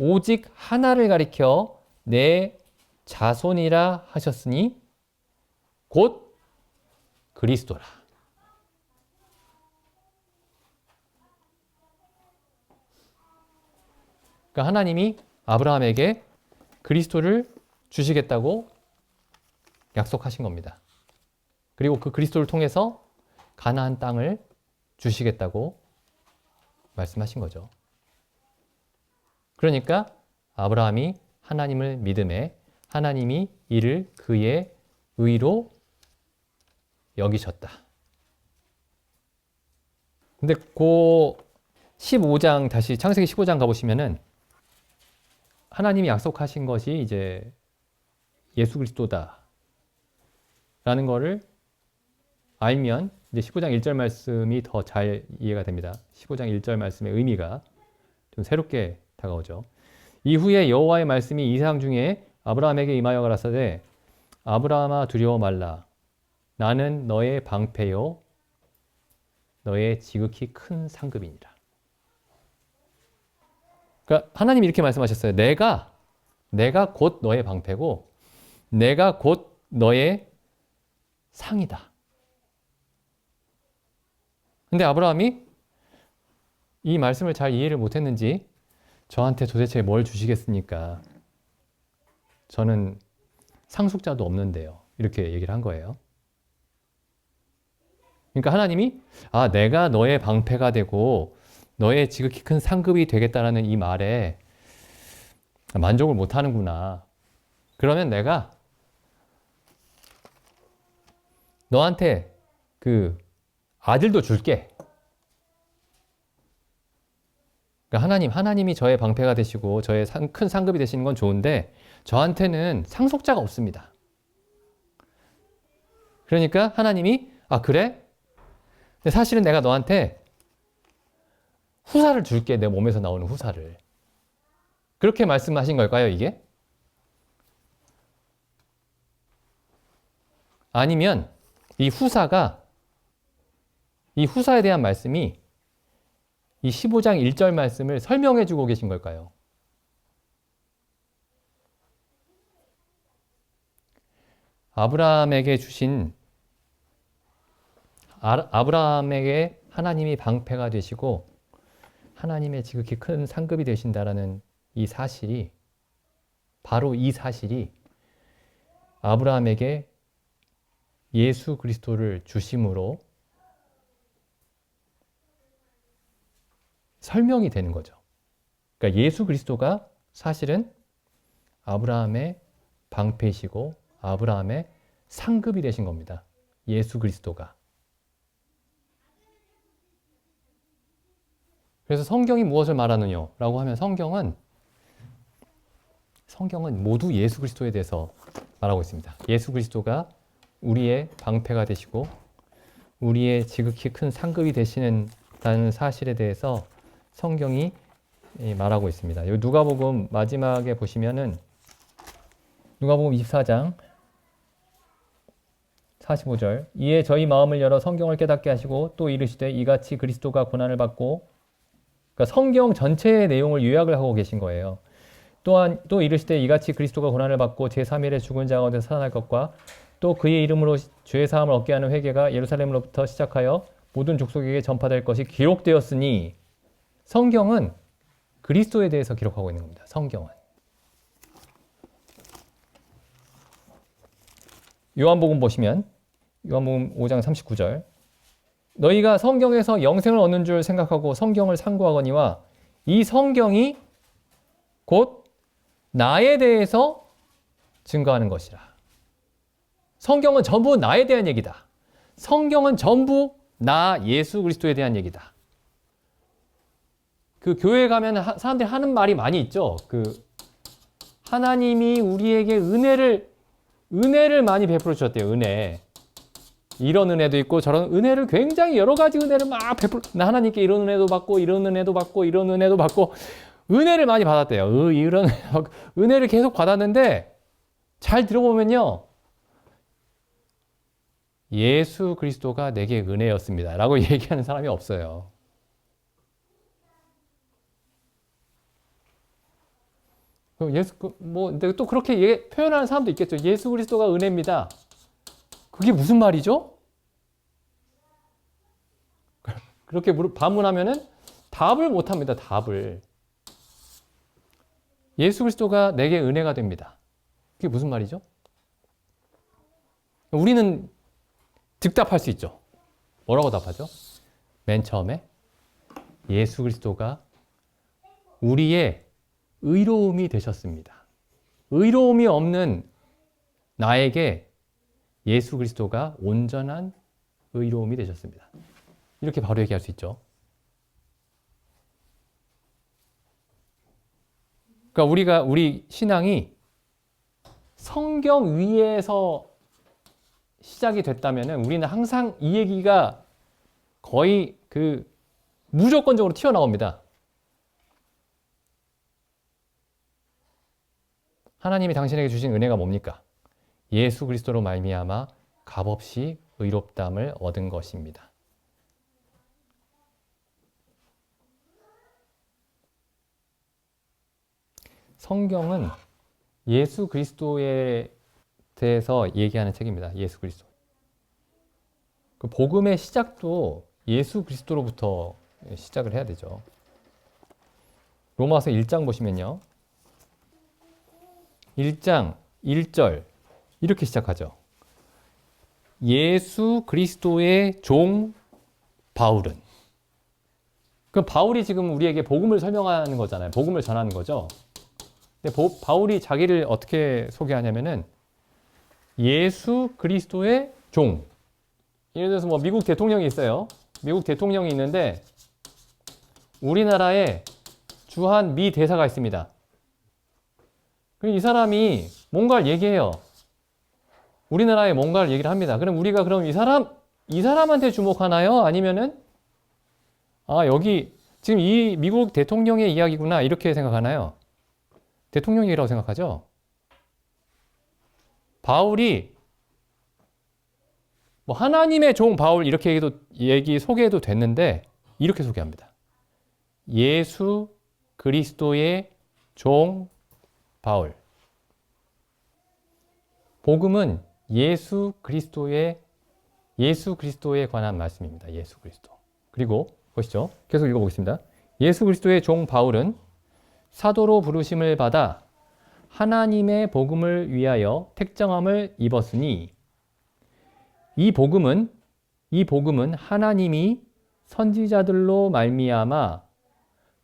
오직 하나를 가리켜 내 자손이라 하셨으니 곧 그리스도라. 그러니까 하나님이 아브라함에게 그리스도를 주시겠다고 약속하신 겁니다. 그리고 그 그리스도를 통해서 가나안 땅을 주시겠다고 말씀하신 거죠. 그러니까 아브라함이 하나님을 믿음에 하나님이 이를 그의 의로 여기셨다. 근데 그 15장 다시 창세기 15장 가보시면은 하나님이 약속하신 것이 이제 예수 그리스도다 라는 거를 알면 이제 15장 1절 말씀이 더 잘 이해가 됩니다. 15장 1절 말씀의 의미가 좀 새롭게 다가오죠. 이후에 여호와의 말씀이 이상 중에 아브라함에게 임하여 가라사대 아브라함아 두려워 말라. 나는 너의 방패요 너의 지극히 큰 상급이니라. 그러니까 하나님이 이렇게 말씀하셨어요. 내가 곧 너의 방패고 내가 곧 너의 상이다. 근데 아브라함이 이 말씀을 잘 이해를 못했는지 저한테 도대체 뭘 주시겠습니까? 저는 상속자도 없는데요. 이렇게 얘기를 한 거예요. 그러니까 하나님이 내가 너의 방패가 되고 너의 지극히 큰 상급이 되겠다라는 이 말에 만족을 못하는구나. 그러면 내가 너한테 그 아들도 줄게. 그러니까 하나님이 저의 방패가 되시고 저의 큰 상급이 되시는 건 좋은데 저한테는 상속자가 없습니다. 그러니까 하나님이 그래? 근데 사실은 내가 너한테 후사를 줄게. 내 몸에서 나오는 후사를. 그렇게 말씀하신 걸까요, 이게? 아니면 이 후사에 대한 말씀이 이 15장 1절 말씀을 설명해 주고 계신 걸까요? 아브라함에게 하나님이 방패가 되시고 하나님의 지극히 큰 상급이 되신다라는 이 사실이 바로 이 사실이 아브라함에게 예수 그리스도를 주심으로 설명이 되는 거죠. 그러니까 예수 그리스도가 사실은 아브라함의 방패이시고 아브라함의 상급이 되신 겁니다. 예수 그리스도가. 그래서 성경이 무엇을 말하느냐 라고 하면 성경은 모두 예수 그리스도에 대해서 말하고 있습니다. 예수 그리스도가 우리의 방패가 되시고 우리의 지극히 큰 상급이 되시는다는 사실에 대해서 성경이 말하고 있습니다. 여기 누가복음 마지막에 보시면은 누가복음 24장 45절 이에 저희 마음을 열어 성경을 깨닫게 하시고 또 이르시되 이같이 그리스도가 고난을 받고, 그러니까 성경 전체의 내용을 요약을 하고 계신 거예요. 또한 또 이르시되 이같이 그리스도가 고난을 받고 제3일에 죽은 자 가운데 살아날 것과 또 그의 이름으로 죄 사함을 얻게 하는 회개가 예루살렘으로부터 시작하여 모든 족속에게 전파될 것이 기록되었으니, 성경은 그리스도에 대해서 기록하고 있는 겁니다. 성경은. 요한복음 보시면 요한복음 5장 39절 너희가 성경에서 영생을 얻는 줄 생각하고 성경을 상고하거니와 이 성경이 곧 나에 대해서 증거하는 것이라. 성경은 전부 나에 대한 얘기다. 성경은 전부 나 예수 그리스도에 대한 얘기다. 그 교회 가면 사람들이 하는 말이 많이 있죠. 그 하나님이 우리에게 은혜를 많이 베풀어 주셨대요. 은혜. 이런 은혜도 있고 저런 은혜를 굉장히 여러 가지 은혜를 막 나 하나님께 이런 은혜도 받고 이런 은혜도 받고 이런 은혜도 받고 은혜를 많이 받았대요. 이런 은혜를 계속 받았는데 잘 들어보면요. 예수 그리스도가 내게 은혜였습니다. 라고 얘기하는 사람이 없어요. 근데 또 그렇게 표현하는 사람도 있겠죠. 예수 그리스도가 은혜입니다. 그게 무슨 말이죠? 그렇게 반문하면은 답을 못 합니다. 답을. 예수 그리스도가 내게 은혜가 됩니다. 그게 무슨 말이죠? 우리는 득답할 수 있죠. 뭐라고 답하죠? 맨 처음에 예수 그리스도가 우리의 의로움이 되셨습니다. 의로움이 없는 나에게 예수 그리스도가 온전한 의로움이 되셨습니다. 이렇게 바로 얘기할 수 있죠. 그러니까 우리 신앙이 성경 위에서 시작이 됐다면 우리는 항상 이 얘기가 거의 무조건적으로 튀어나옵니다. 하나님이 당신에게 주신 은혜가 뭡니까? 예수 그리스도로 말미암아 값없이 의롭다함을 얻은 것입니다. 성경은 예수 그리스도에 대해서 얘기하는 책입니다. 예수 그리스도. 그 복음의 시작도 예수 그리스도로부터 시작을 해야 되죠. 로마서 1장 보시면요. 1장 1절 이렇게 시작하죠. 예수 그리스도의 종 바울은. 그럼 바울이 지금 우리에게 복음을 설명하는 거잖아요. 복음을 전하는 거죠. 근데 바울이 자기를 어떻게 소개하냐면은 예수 그리스도의 종. 예를 들어서 미국 대통령이 있어요. 미국 대통령이 있는데 우리나라에 주한 미 대사가 있습니다. 그럼 이 사람이 뭔가를 얘기해요. 우리나라에 뭔가를 얘기를 합니다. 그럼 우리가 이 사람한테 주목하나요? 아니면은 여기 지금 이 미국 대통령의 이야기구나 이렇게 생각하나요? 대통령 얘기라고 생각하죠? 바울이 하나님의 종 바울 이렇게 소개해도 됐는데 이렇게 소개합니다. 예수 그리스도의 종 바울. 복음은 예수 그리스도에 관한 말씀입니다. 예수 그리스도. 그리고 보시죠. 계속 읽어보겠습니다. 예수 그리스도의 종 바울은 사도로 부르심을 받아 하나님의 복음을 위하여 택정함을 입었으니 이 복음은 하나님이 선지자들로 말미암아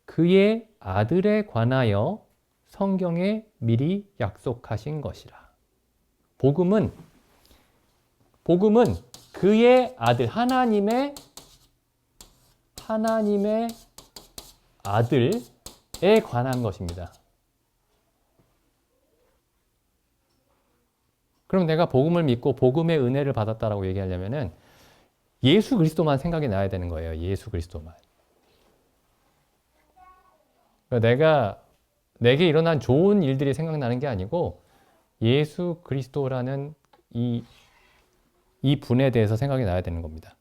그의 아들에 관하여 성경에 미리 약속하신 것이라. 복음은 그의 아들, 하나님의 아들에 관한 것입니다. 그럼 내가 복음을 믿고 복음의 은혜를 받았다라고 얘기하려면은 예수 그리스도만 생각이 나야 되는 거예요. 예수 그리스도만. 그러니까 내게 일어난 좋은 일들이 생각나는 게 아니고 예수 그리스도라는 이 분에 대해서 생각이 나야 되는 겁니다.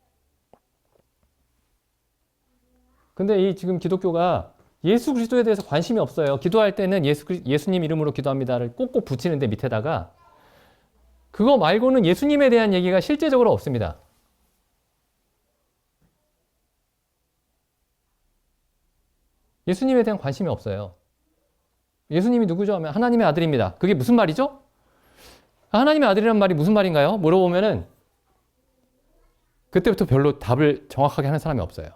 근데 이 지금 기독교가 예수 그리스도에 대해서 관심이 없어요. 기도할 때는 예수님 이름으로 기도합니다를 꼭꼭 붙이는데 밑에다가 그거 말고는 예수님에 대한 얘기가 실제적으로 없습니다. 예수님에 대한 관심이 없어요. 예수님이 누구죠? 하면 하나님의 아들입니다. 그게 무슨 말이죠? 하나님의 아들이라는 말이 무슨 말인가요? 물어보면은 그때부터 별로 답을 정확하게 하는 사람이 없어요.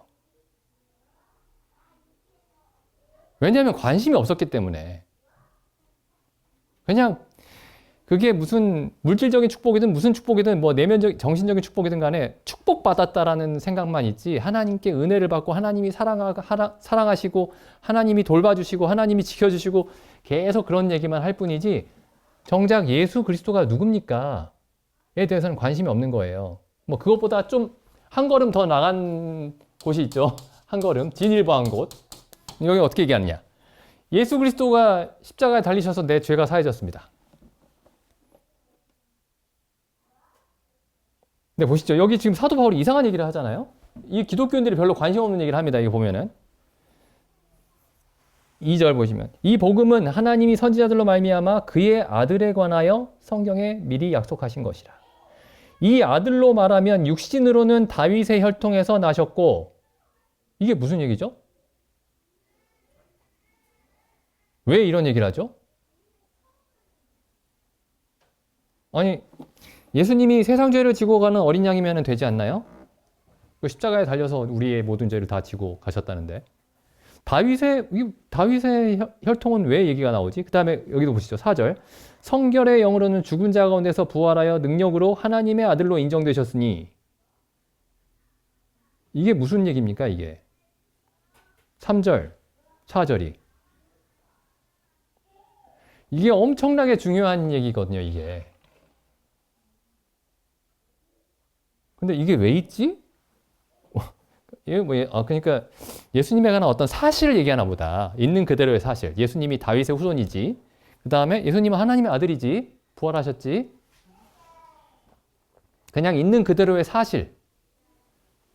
왜냐하면 관심이 없었기 때문에. 그냥 그게 무슨 물질적인 축복이든 무슨 축복이든 뭐 내면적 정신적인 축복이든 간에 축복받았다라는 생각만 있지 하나님께 은혜를 받고 하나님이 사랑하시고 하나님이 돌봐주시고 하나님이 지켜주시고 계속 그런 얘기만 할 뿐이지 정작 예수 그리스도가 누굽니까? 에 대해서는 관심이 없는 거예요. 뭐 그것보다 좀 한 걸음 더 나간 곳이 있죠. 한 걸음 진일보한 곳. 여기 어떻게 얘기하느냐? 예수 그리스도가 십자가에 달리셔서 내 죄가 사해졌습니다. 네, 보시죠. 여기 지금 사도 바울이 이상한 얘기를 하잖아요. 이 기독교인들이 별로 관심 없는 얘기를 합니다. 이거 보면은 2절 보시면 이 복음은 하나님이 선지자들로 말미암아 그의 아들에 관하여 성경에 미리 약속하신 것이라. 이 아들로 말하면 육신으로는 다윗의 혈통에서 나셨고 이게 무슨 얘기죠? 왜 이런 얘기를 하죠? 아니 예수님이 세상 죄를 지고 가는 어린 양이면 되지 않나요? 그 십자가에 달려서 우리의 모든 죄를 다 지고 가셨다는데 다윗의 혈통은 왜 얘기가 나오지? 그 다음에 여기도 보시죠. 4절 성결의 영으로는 죽은 자 가운데서 부활하여 능력으로 하나님의 아들로 인정되셨으니 이게 무슨 얘기입니까? 이게 3절 4절이 이게 엄청나게 중요한 얘기거든요. 이게 근데 이게 왜 있지? 그러니까 예수님에 관한 어떤 사실을 얘기하나 보다. 있는 그대로의 사실. 예수님이 다윗의 후손이지. 그 다음에 예수님은 하나님의 아들이지. 부활하셨지. 그냥 있는 그대로의 사실.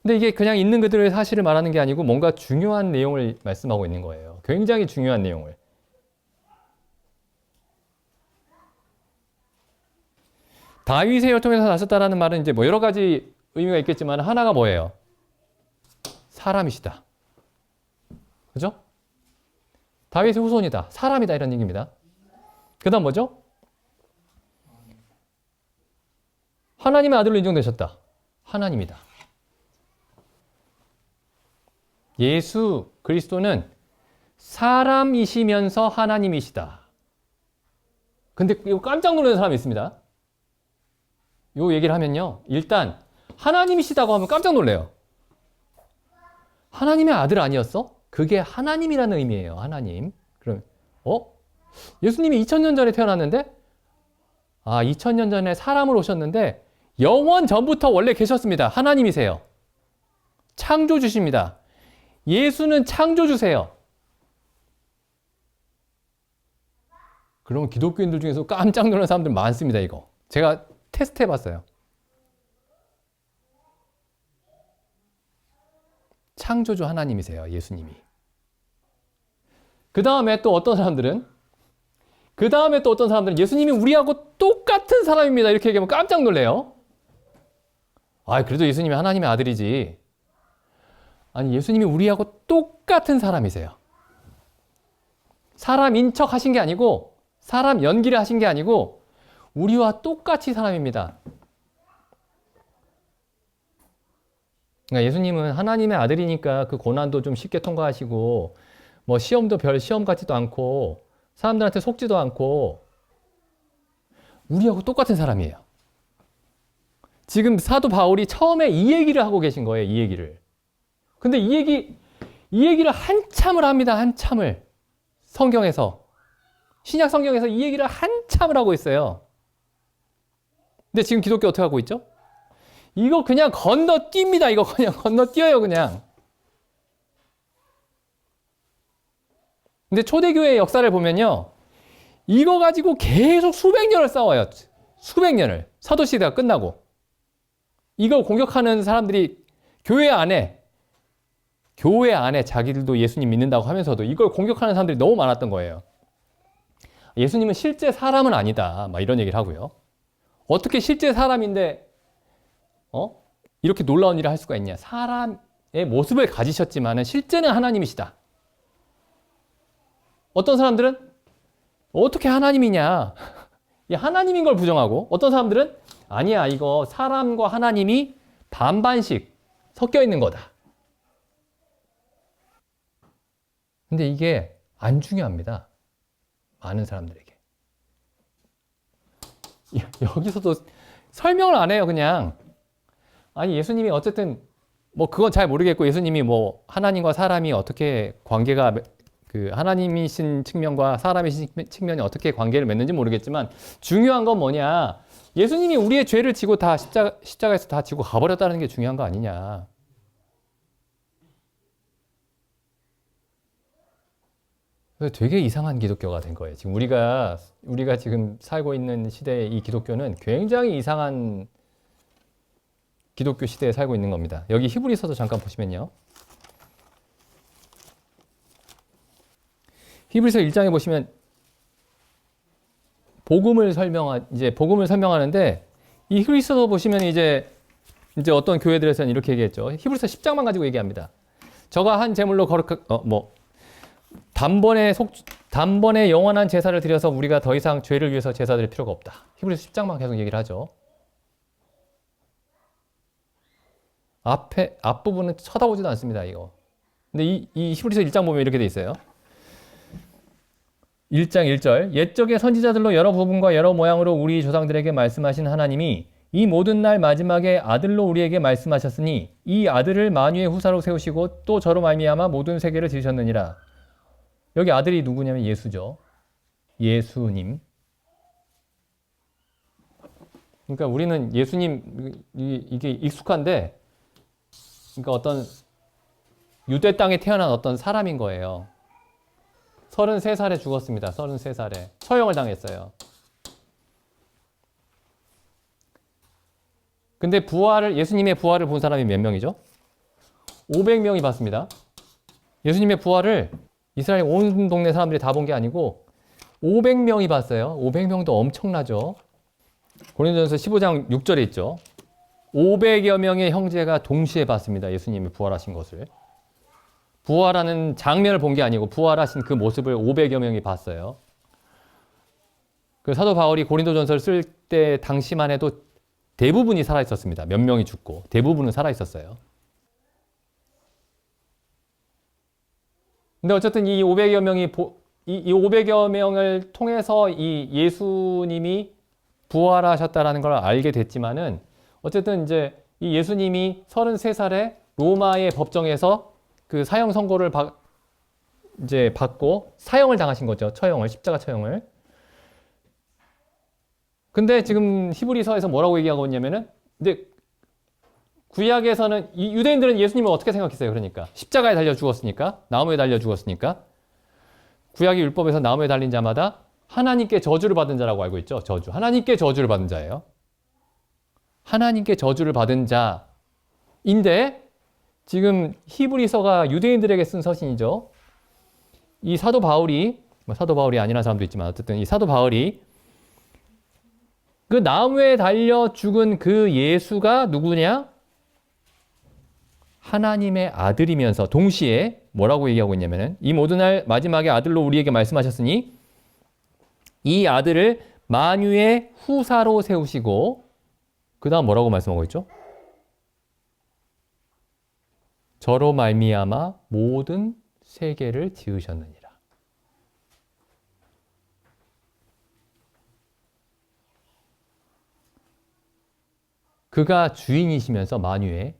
근데 이게 그냥 있는 그대로의 사실을 말하는 게 아니고 뭔가 중요한 내용을 말씀하고 있는 거예요. 굉장히 중요한 내용을. 다윗의 혈통에서 나셨다라는 말은 이제 뭐 여러 가지 의미가 있겠지만 하나가 뭐예요? 사람이시다. 그죠? 다윗의 후손이다. 사람이다. 이런 얘기입니다. 그 다음 뭐죠? 하나님의 아들로 인정되셨다. 하나님이다. 예수 그리스도는 사람이시면서 하나님이시다. 근데 이거 깜짝 놀라는 사람이 있습니다. 요 얘기를 하면요. 일단 하나님이시다고 하면 깜짝 놀래요. 하나님의 아들 아니었어? 그게 하나님이라는 의미예요. 하나님. 그럼 예수님이 2000년 전에 태어났는데 2000년 전에 사람으로 오셨는데 영원 전부터 원래 계셨습니다. 하나님이세요. 창조주십니다. 예수는 창조주세요. 그러면 기독교인들 중에서 깜짝 놀라는 사람들 많습니다. 이거 제가 테스트 해봤어요. 창조주 하나님이세요. 예수님이. 그 다음에 또 어떤 사람들은 예수님이 우리하고 똑같은 사람입니다. 이렇게 얘기하면 깜짝 놀래요. 그래도 예수님이 하나님의 아들이지. 아니, 예수님이 우리하고 똑같은 사람이세요. 사람인 척 하신 게 아니고, 사람 연기를 하신 게 아니고, 우리와 똑같이 사람입니다. 그러니까 예수님은 하나님의 아들이니까 그 고난도 좀 쉽게 통과하시고 뭐 시험도 별 시험 같지도 않고 사람들한테 속지도 않고 우리하고 똑같은 사람이에요. 지금 사도 바울이 처음에 이 얘기를 하고 계신 거예요. 이 얘기를. 근데 이 얘기를 한참을 합니다. 한참을. 성경에서. 신약 성경에서 이 얘기를 한참을 하고 있어요. 근데 지금 기독교 어떻게 하고 있죠? 이거 그냥 건너뜁니다. 이거 그냥 건너뛰어요. 그냥. 근데 초대교회의 역사를 보면요. 이거 가지고 계속 수백 년을 싸워요. 수백 년을. 사도시대가 끝나고. 이걸 공격하는 사람들이 교회 안에 자기들도 예수님 믿는다고 하면서도 이걸 공격하는 사람들이 너무 많았던 거예요. 예수님은 실제 사람은 아니다. 막 이런 얘기를 하고요. 어떻게 실제 사람인데 이렇게 놀라운 일을 할 수가 있냐. 사람의 모습을 가지셨지만 실제는 하나님이시다. 어떤 사람들은 어떻게 하나님이냐. 이 하나님인 걸 부정하고 어떤 사람들은 아니야. 이거 사람과 하나님이 반반씩 섞여 있는 거다. 근데 이게 안 중요합니다. 많은 사람들에게. 여기서도 설명을 안 해요. 그냥. 아니 예수님이 어쨌든 뭐 그건 잘 모르겠고 예수님이 뭐 하나님과 사람이 어떻게 관계가 그 하나님이신 측면과 사람이신 측면이 어떻게 관계를 맺는지 모르겠지만 중요한 건 뭐냐. 예수님이 우리의 죄를 지고 다 십자가에서 다 지고 가버렸다는 게 중요한 거 아니냐. 그래서 되게 이상한 기독교가 된 거예요. 지금 우리가 지금 살고 있는 시대의 이 기독교는 굉장히 이상한 기독교 시대에 살고 있는 겁니다. 여기 히브리서도 잠깐 보시면요. 히브리서 1장에 보시면 복음을 설명하는데 이 히브리서 보시면 이제 어떤 교회들에서는 이렇게 얘기했죠. 히브리서 10장만 가지고 얘기합니다. 저가 한 제물로 단번에 영원한 제사를 드려서 우리가 더 이상 죄를 위해서 제사 드릴 필요가 없다. 히브리서 10장만 계속 얘기를 하죠. 앞부분은 쳐다보지도 않습니다, 이거. 근데 이 히브리서 1장 보면 이렇게 돼 있어요. 1장 1절. 옛적의 선지자들로 여러 부분과 여러 모양으로 우리 조상들에게 말씀하신 하나님이 이 모든 날 마지막에 아들로 우리에게 말씀하셨으니 이 아들을 만유의 후사로 세우시고 또 저로 말미암아 모든 세계를 지으셨느니라. 여기 아들이 누구냐면 예수죠. 예수님. 그러니까 우리는 예수님 이게 익숙한데 그러니까 어떤 유대 땅에 태어난 어떤 사람인 거예요. 33살에 죽었습니다. 33살에. 처형을 당했어요. 근데 예수님의 부활을 본 사람이 몇 명이죠? 500명이 봤습니다. 예수님의 부활을 이스라엘 온 동네 사람들이 다 본 게 아니고 500명이 봤어요. 500명도 엄청나죠. 고린도전서 15장 6절에 있죠. 500여 명의 형제가 동시에 봤습니다. 예수님이 부활하신 것을. 부활하는 장면을 본 게 아니고 부활하신 그 모습을 500여 명이 봤어요. 그 사도 바울이 고린도전서를 쓸 때 당시만 해도 대부분이 살아있었습니다. 몇 명이 죽고 대부분은 살아있었어요. 근데 어쨌든 이 500여 명을 통해서 이 예수님이 부활하셨다라는 걸 알게 됐지만은 어쨌든 이제 이 예수님이 33살에 로마의 법정에서 그 사형 선고를 받고 사형을 당하신 거죠. 십자가 처형을. 근데 지금 히브리서에서 뭐라고 얘기하고 있냐면은 근데 구약에서는 이 유대인들은 예수님을 어떻게 생각했어요? 그러니까 십자가에 달려 죽었으니까, 나무에 달려 죽었으니까 구약의 율법에서 나무에 달린 자마다 하나님께 저주를 받은 자라고 알고 있죠. 저주. 하나님께 저주를 받은 자예요. 하나님께 저주를 받은 자인데 지금 히브리서가 유대인들에게 쓴 서신이죠. 이 사도 바울이 아니라는 사람도 있지만 어쨌든 이 사도 바울이 그 나무에 달려 죽은 그 예수가 누구냐? 하나님의 아들이면서 동시에 뭐라고 얘기하고 있냐면은 이 모든 날 마지막에 아들로 우리에게 말씀하셨으니 이 아들을 만유의 후사로 세우시고 그 다음 뭐라고 말씀하고 있죠? 저로 말미암아 모든 세계를 지으셨느니라. 그가 주인이시면서 만유의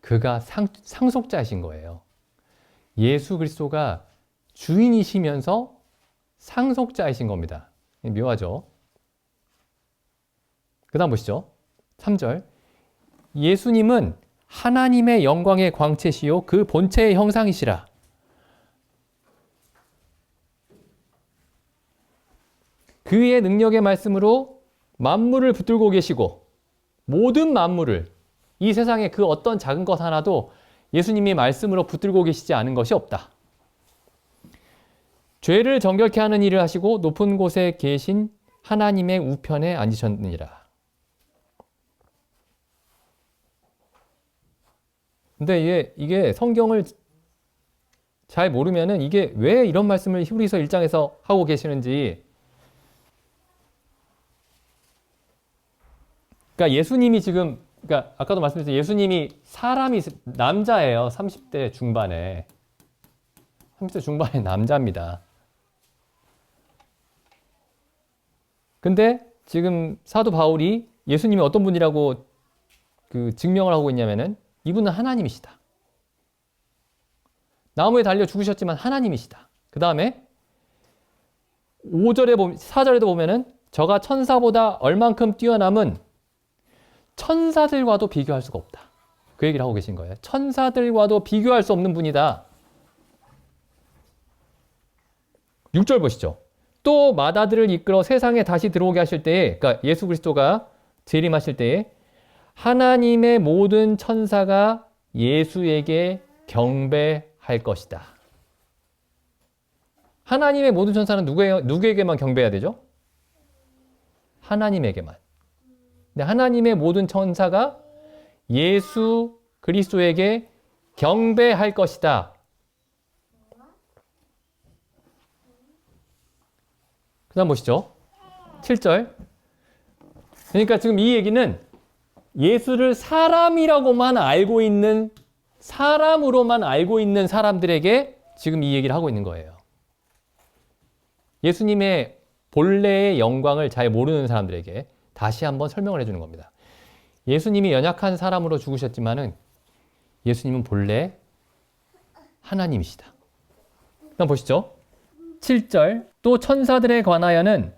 그가 상속자이신 거예요. 예수 그리스도가 주인이시면서 상속자이신 겁니다. 묘하죠? 그 다음 보시죠. 3절. 예수님은 하나님의 영광의 광채시요 그 본체의 형상이시라. 그의 능력의 말씀으로 만물을 붙들고 계시고 모든 만물을 이 세상의 그 어떤 작은 것 하나도 예수님이 말씀으로 붙들고 계시지 않은 것이 없다. 죄를 정결케 하는 일을 하시고 높은 곳에 계신 하나님의 우편에 앉으셨느니라. 근데 이게 성경을 잘 모르면은 이게 왜 이런 말씀을 히브리서 1장에서 하고 계시는지. 그러니까 예수님이 지금, 그러니까 아까도 말씀드렸죠. 예수님이 사람이 남자예요. 30대 중반에. 30대 중반의 남자입니다. 근데 지금 사도 바울이 예수님이 어떤 분이라고 증명을 하고 있냐면은 이분은 하나님이시다. 나무에 달려 죽으셨지만 하나님이시다. 그 다음에 4절에도 보면은 저가 천사보다 얼만큼 뛰어남은 천사들과도 비교할 수가 없다. 그 얘기를 하고 계신 거예요. 천사들과도 비교할 수 없는 분이다. 6절 보시죠. 또 마다들을 이끌어 세상에 다시 들어오게 하실 때에, 그러니까 예수 그리스도가 재림하실 때에 하나님의 모든 천사가 예수에게 경배할 것이다. 하나님의 모든 천사는 누구에게만 경배해야 되죠? 하나님에게만. 근데 하나님의 모든 천사가 예수 그리스도에게 경배할 것이다. 그 다음 보시죠. 7절. 그러니까 지금 이 얘기는 예수를 사람이라고만 알고 있는, 사람으로만 알고 있는 사람들에게 지금 이 얘기를 하고 있는 거예요. 예수님의 본래의 영광을 잘 모르는 사람들에게 다시 한번 설명을 해주는 겁니다. 예수님이 연약한 사람으로 죽으셨지만은 예수님은 본래 하나님이시다. 그럼 보시죠. 7절. 또 천사들에 관하여는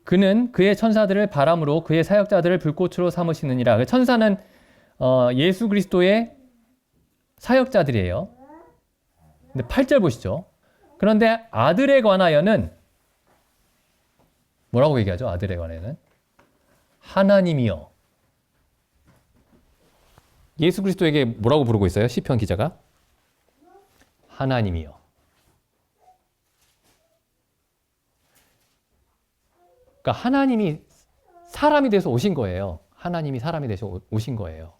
그는 그의 천사들을 바람으로 그의 사역자들을 불꽃으로 삼으시느니라. 천사는 예수 그리스도의 사역자들이에요. 근데 8절 보시죠. 그런데 아들에 관하여는 뭐라고 얘기하죠? 아들에 관하여는 하나님이여. 예수 그리스도에게 뭐라고 부르고 있어요? 시편 기자가 하나님이여. 그러니까 하나님이 사람이 돼서 오신 거예요. 하나님이 사람이 돼서 오신 거예요.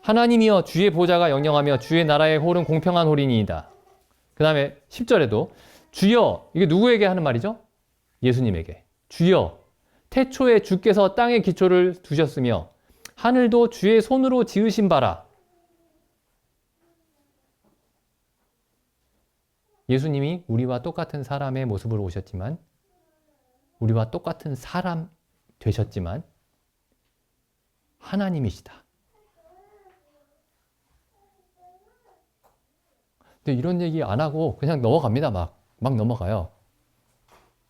하나님이여 주의 보좌가 영영하며 주의 나라의 홀은 공평한 홀이니이다. 그 다음에 10절에도 주여, 이게 누구에게 하는 말이죠? 예수님에게. 주여, 태초에 주께서 땅의 기초를 두셨으며 하늘도 주의 손으로 지으신 바라. 예수님이 우리와 똑같은 사람의 모습으로 오셨지만, 우리와 똑같은 사람 되셨지만 하나님이시다. 근데 이런 얘기 안 하고 그냥 넘어갑니다. 막 넘어가요.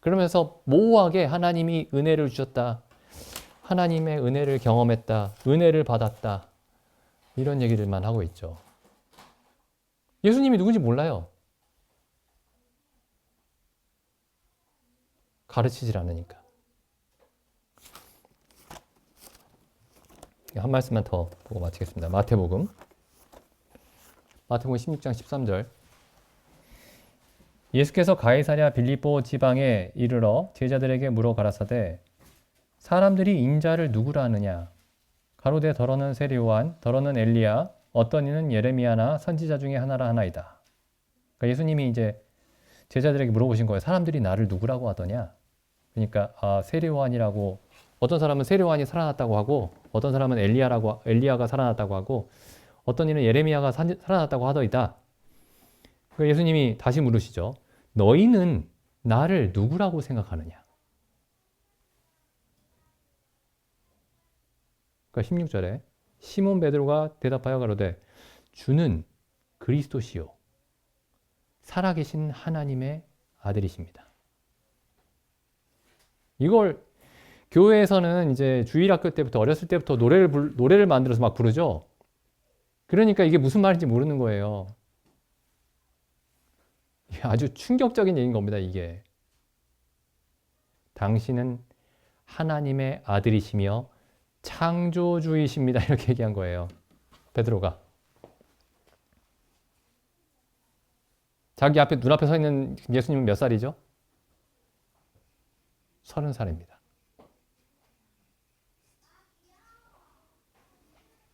그러면서 모호하게 하나님이 은혜를 주셨다. 하나님의 은혜를 경험했다. 은혜를 받았다. 이런 얘기들만 하고 있죠. 예수님이 누군지 몰라요. 가르치질 않으니까. 한 말씀만 더 보고 마치겠습니다. 마태복음 16장 13절. 예수께서 가이사랴 빌립보 지방에 이르러 제자들에게 물어 가라사대 사람들이 인자를 누구라 하느냐? 가로되 더러는 세례 요한, 더러는 엘리야, 어떤 이는 예레미야나 선지자 중에 하나라 하나이다. 그러니까 예수님이 이제 제자들에게 물어보신 거예요. 사람들이 나를 누구라고 하더냐? 그러니까 세례 요한이라고, 어떤 사람은 세례 요한이 살아났다고 하고, 어떤 사람은 엘리야가 살아났다고 하고, 어떤 이는 예레미야가 살아났다고 하더이다. 예수님이 다시 물으시죠. 너희는 나를 누구라고 생각하느냐? 그러니까 16절에 시몬 베드로가 대답하여 가로되 주는 그리스도시요 살아계신 하나님의 아들이십니다. 이걸 교회에서는 이제 주일학교 때부터 어렸을 때부터 노래를 만들어서 막 부르죠. 그러니까 이게 무슨 말인지 모르는 거예요. 아주 충격적인 얘기인 겁니다, 이게. 당신은 하나님의 아들이시며 창조주이십니다. 이렇게 얘기한 거예요. 베드로가. 자기 앞에 눈앞에 서 있는 예수님은 몇 살이죠? 30살입니다.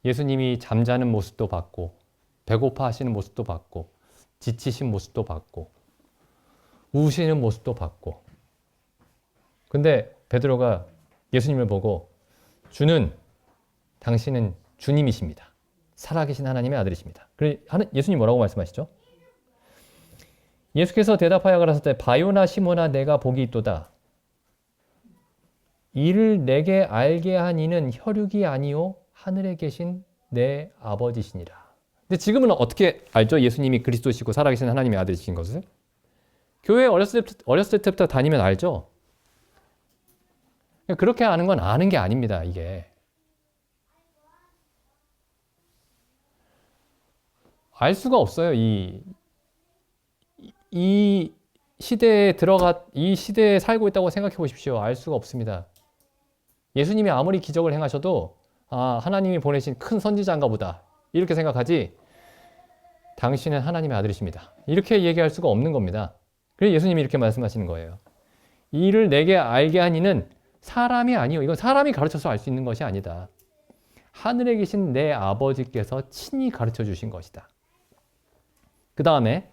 예수님이 잠자는 모습도 봤고 배고파 하시는 모습도 봤고 지치신 모습도 봤고 우시는 모습도 봤고 근데 베드로가 예수님을 보고 주는 당신은 주님이십니다. 살아계신 하나님의 아들이십니다. 그래 예수님 뭐라고 말씀하시죠? 예수께서 대답하여 가라사대 바요나 시몬아 내가 복이 있도다. 이를 내게 알게 한 이는 혈육이 아니요 하늘에 계신 내 아버지시니라. 근데 지금은 어떻게 알죠? 예수님이 그리스도시고 살아계신 하나님의 아들이신 것을? 교회 어렸을 때부터 다니면 알죠? 그렇게 아는 건 아는 게 아닙니다, 이게. 알 수가 없어요, 이 시대에 이 시대에 살고 있다고 생각해 보십시오. 알 수가 없습니다. 예수님이 아무리 기적을 행하셔도 하나님이 보내신 큰 선지자인가 보다. 이렇게 생각하지 당신은 하나님의 아들이십니다. 이렇게 얘기할 수가 없는 겁니다. 그래서 예수님이 이렇게 말씀하시는 거예요. 이를 내게 알게 한 이는 사람이 아니요. 이건 사람이 가르쳐서 알 수 있는 것이 아니다. 하늘에 계신 내 아버지께서 친히 가르쳐 주신 것이다. 그 다음에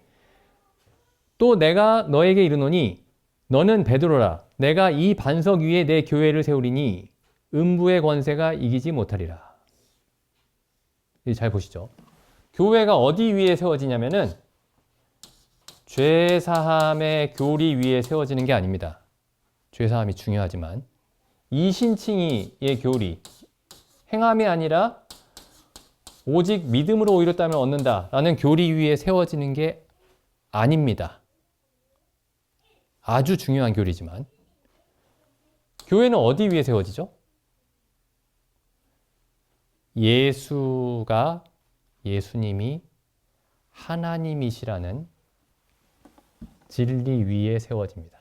또 내가 너에게 이르노니 너는 베드로라. 내가 이 반석 위에 내 교회를 세우리니 음부의 권세가 이기지 못하리라. 잘 보시죠. 교회가 어디 위에 세워지냐면은 죄사함의 교리 위에 세워지는 게 아닙니다. 죄사함이 중요하지만 이신칭의의 교리, 행함이 아니라 오직 믿음으로 이뤘다면 얻는다라는 교리 위에 세워지는 게 아닙니다. 아주 중요한 교리지만 교회는 어디 위에 세워지죠? 예수님이 하나님이시라는 진리 위에 세워집니다.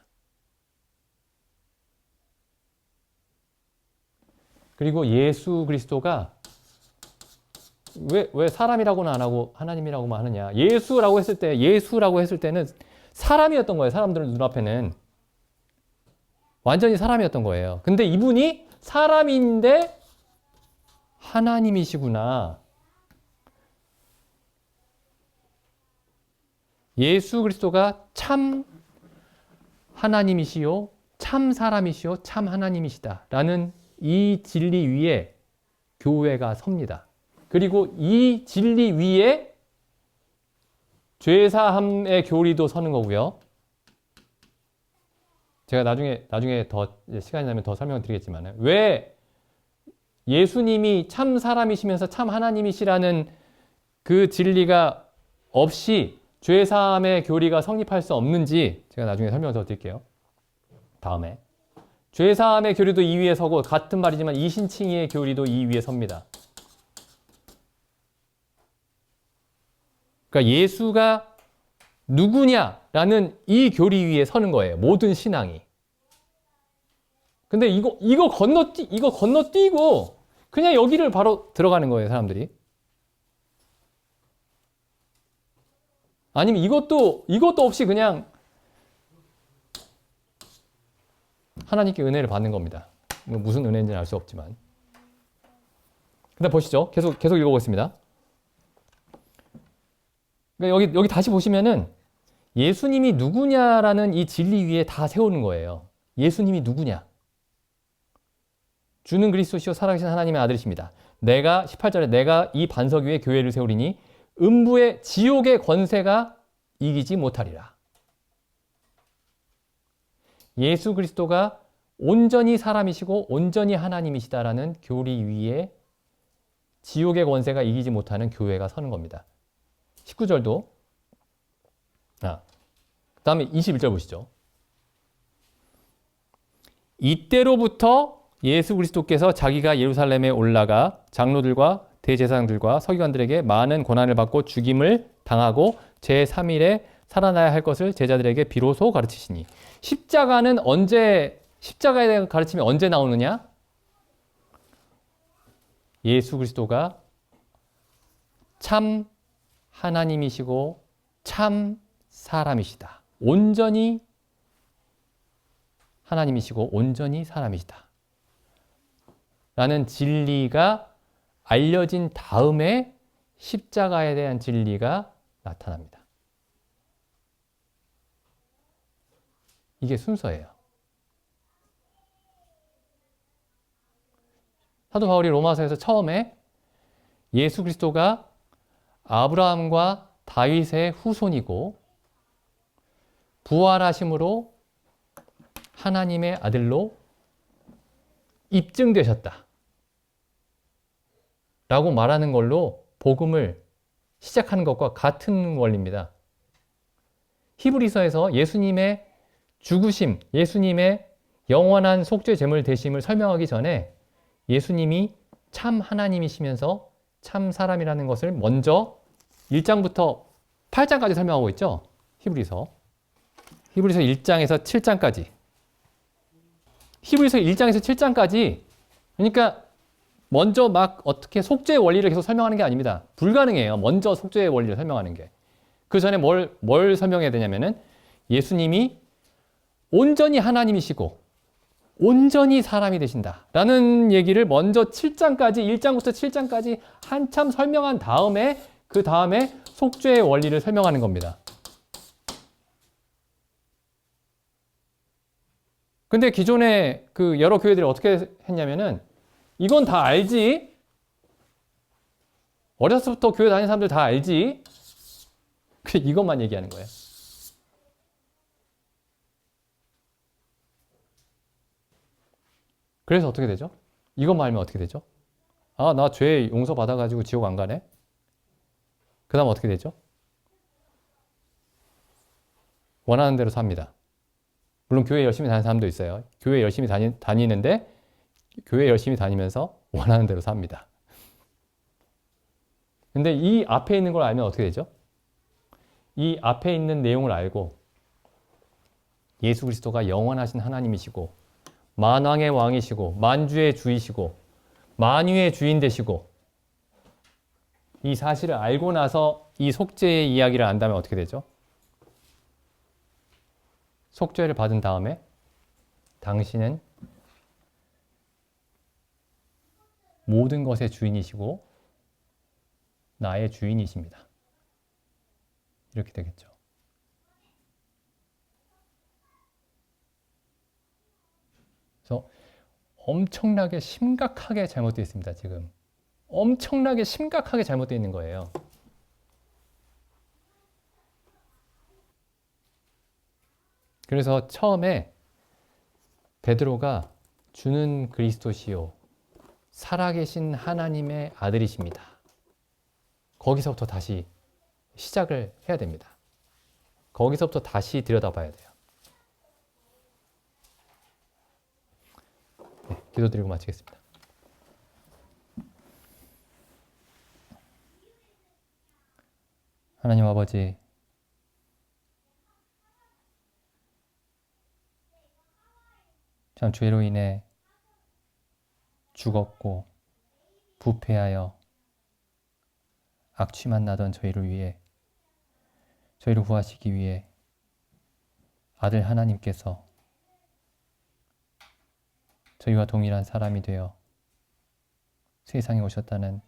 그리고 예수 그리스도가 왜 사람이라고는 안 하고 하나님이라고만 하느냐? 예수라고 했을 때는 사람이었던 거예요. 사람들 눈앞에는 완전히 사람이었던 거예요. 근데 이분이 사람인데 하나님이시구나. 예수 그리스도가 참 하나님이시요, 참 사람이시요, 참 하나님이시다라는 이 진리 위에 교회가 섭니다. 그리고 이 진리 위에 죄사함의 교리도 서는 거고요. 제가 나중에 더 시간이 나면 더 설명을 드리겠지만 왜 예수님이 참 사람이시면서 참 하나님이시라는 그 진리가 없이 죄사함의 교리가 성립할 수 없는지 제가 나중에 설명을 더 드릴게요. 다음에 죄사함의 교리도 이 위에 서고 같은 말이지만 이신칭의의 교리도 이 위에 섭니다. 그러니까 예수가 누구냐라는 이 교리 위에 서는 거예요. 모든 신앙이. 근데 이거 건너뛰고 그냥 여기를 바로 들어가는 거예요, 사람들이. 아니면 이것도 없이 그냥 하나님께 은혜를 받는 겁니다. 무슨 은혜인지는 알 수 없지만. 근데 보시죠. 계속 읽어보겠습니다. 그러니까 여기 다시 보시면은 예수님이 누구냐라는 이 진리 위에 다 세우는 거예요. 예수님이 누구냐? 주는 그리스도시요 살아계신 하나님의 아들이십니다. 18절에 내가 이 반석 위에 교회를 세우리니 음부의 지옥의 권세가 이기지 못하리라. 예수 그리스도가 온전히 사람이시고 온전히 하나님이시다라는 교리 위에 지옥의 권세가 이기지 못하는 교회가 서는 겁니다. 19절도 그 다음에 21절 보시죠. 이때로부터 예수 그리스도께서 자기가 예루살렘에 올라가 장로들과 대제사장들과 서기관들에게 많은 고난을 받고 죽임을 당하고 제3일에 살아나야 할 것을 제자들에게 비로소 가르치시니. 십자가에 대한 가르침이 언제 나오느냐? 예수 그리스도가 참 하나님이시고 참 사람이시다. 온전히 하나님이시고 온전히 사람이시다. 라는 진리가 알려진 다음에 십자가에 대한 진리가 나타납니다. 이게 순서예요. 사도 바울이 로마서에서 처음에 예수 그리스도가 아브라함과 다윗의 후손이고 부활하심으로 하나님의 아들로 입증되셨다 라고 말하는 걸로 복음을 시작하는 것과 같은 원리입니다. 히브리서에서 예수님의 죽으심, 예수님의 영원한 속죄 제물 되심을 설명하기 전에 예수님이 참 하나님이시면서 참 사람이라는 것을 먼저 1장부터 8장까지 설명하고 있죠. 히브리서 1장에서 7장까지. 히브리서 1장에서 7장까지 그러니까 먼저 막 어떻게 속죄의 원리를 계속 설명하는 게 아닙니다. 불가능해요. 먼저 속죄의 원리를 설명하는 게. 그 전에 뭘 설명해야 되냐면은 예수님이 온전히 하나님이시고 온전히 사람이 되신다 라는 얘기를 먼저 7장까지 1장부터 7장까지 한참 설명한 다음에 그 다음에 속죄의 원리를 설명하는 겁니다. 근데 기존에 그 여러 교회들이 어떻게 했냐면은 이건 다 알지? 어렸을 때 교회 다니는 사람들 다 알지? 이것만 얘기하는 거예요. 그래서 어떻게 되죠? 이것만 알면 어떻게 되죠? 아, 나 죄 용서 받아가지고 지옥 안 가네? 그 다음 어떻게 되죠? 원하는 대로 삽니다. 물론 교회 열심히 다니는 사람도 있어요. 교회 열심히 다니는데 교회 열심히 다니면서 원하는 대로 삽니다. 근데 이 앞에 있는 걸 알면 어떻게 되죠? 이 앞에 있는 내용을 알고 예수 그리스도가 영원하신 하나님이시고 만왕의 왕이시고 만주의 주이시고 만유의 주인 되시고 이 사실을 알고 나서 이 속죄의 이야기를 안다면 어떻게 되죠? 속죄를 받은 다음에 당신은 모든 것의 주인이시고 나의 주인이십니다. 이렇게 되겠죠. 그래서 엄청나게 심각하게 잘못되어 있습니다. 지금 엄청나게 심각하게 잘못되어 있는 거예요. 그래서 처음에 베드로가 주는 그리스도시요 살아계신 하나님의 아들이십니다. 거기서부터 다시 시작을 해야 됩니다. 거기서부터 다시 들여다봐야 돼요. 네, 기도드리고 마치겠습니다. 하나님 아버지, 참 죄로 인해 죽었고 부패하여 악취만 나던 저희를 위해 저희를 구하시기 위해 아들 하나님께서 저희와 동일한 사람이 되어 세상에 오셨다는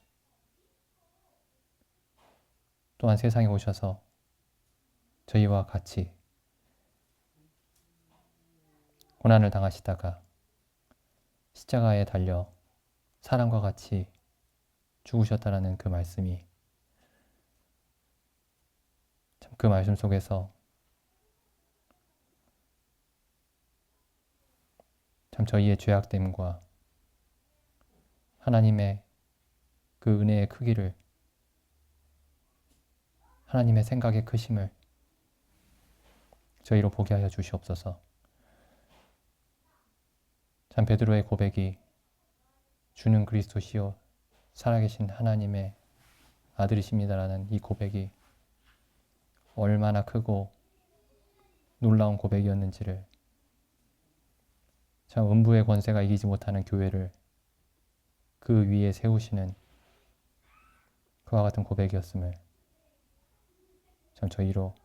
또한 세상에 오셔서 저희와 같이 고난을 당하시다가 십자가에 달려 사람과 같이 죽으셨다라는 그 말씀이 참 그 말씀 속에서 참 저희의 죄악됨과 하나님의 그 은혜의 크기를, 하나님의 생각의 크심을 저희로 보게 하여 주시옵소서. 참 베드로의 고백이 주는 그리스도시요 살아계신 하나님의 아들이십니다라는 이 고백이 얼마나 크고 놀라운 고백이었는지를, 참 음부의 권세가 이기지 못하는 교회를 그 위에 세우시는 그와 같은 고백이었음을 참 저희로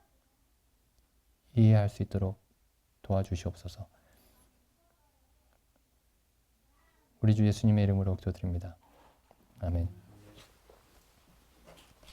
이해할 수 있도록 도와주시옵소서. 우리 주 예수님의 이름으로 기도드립니다. 아멘.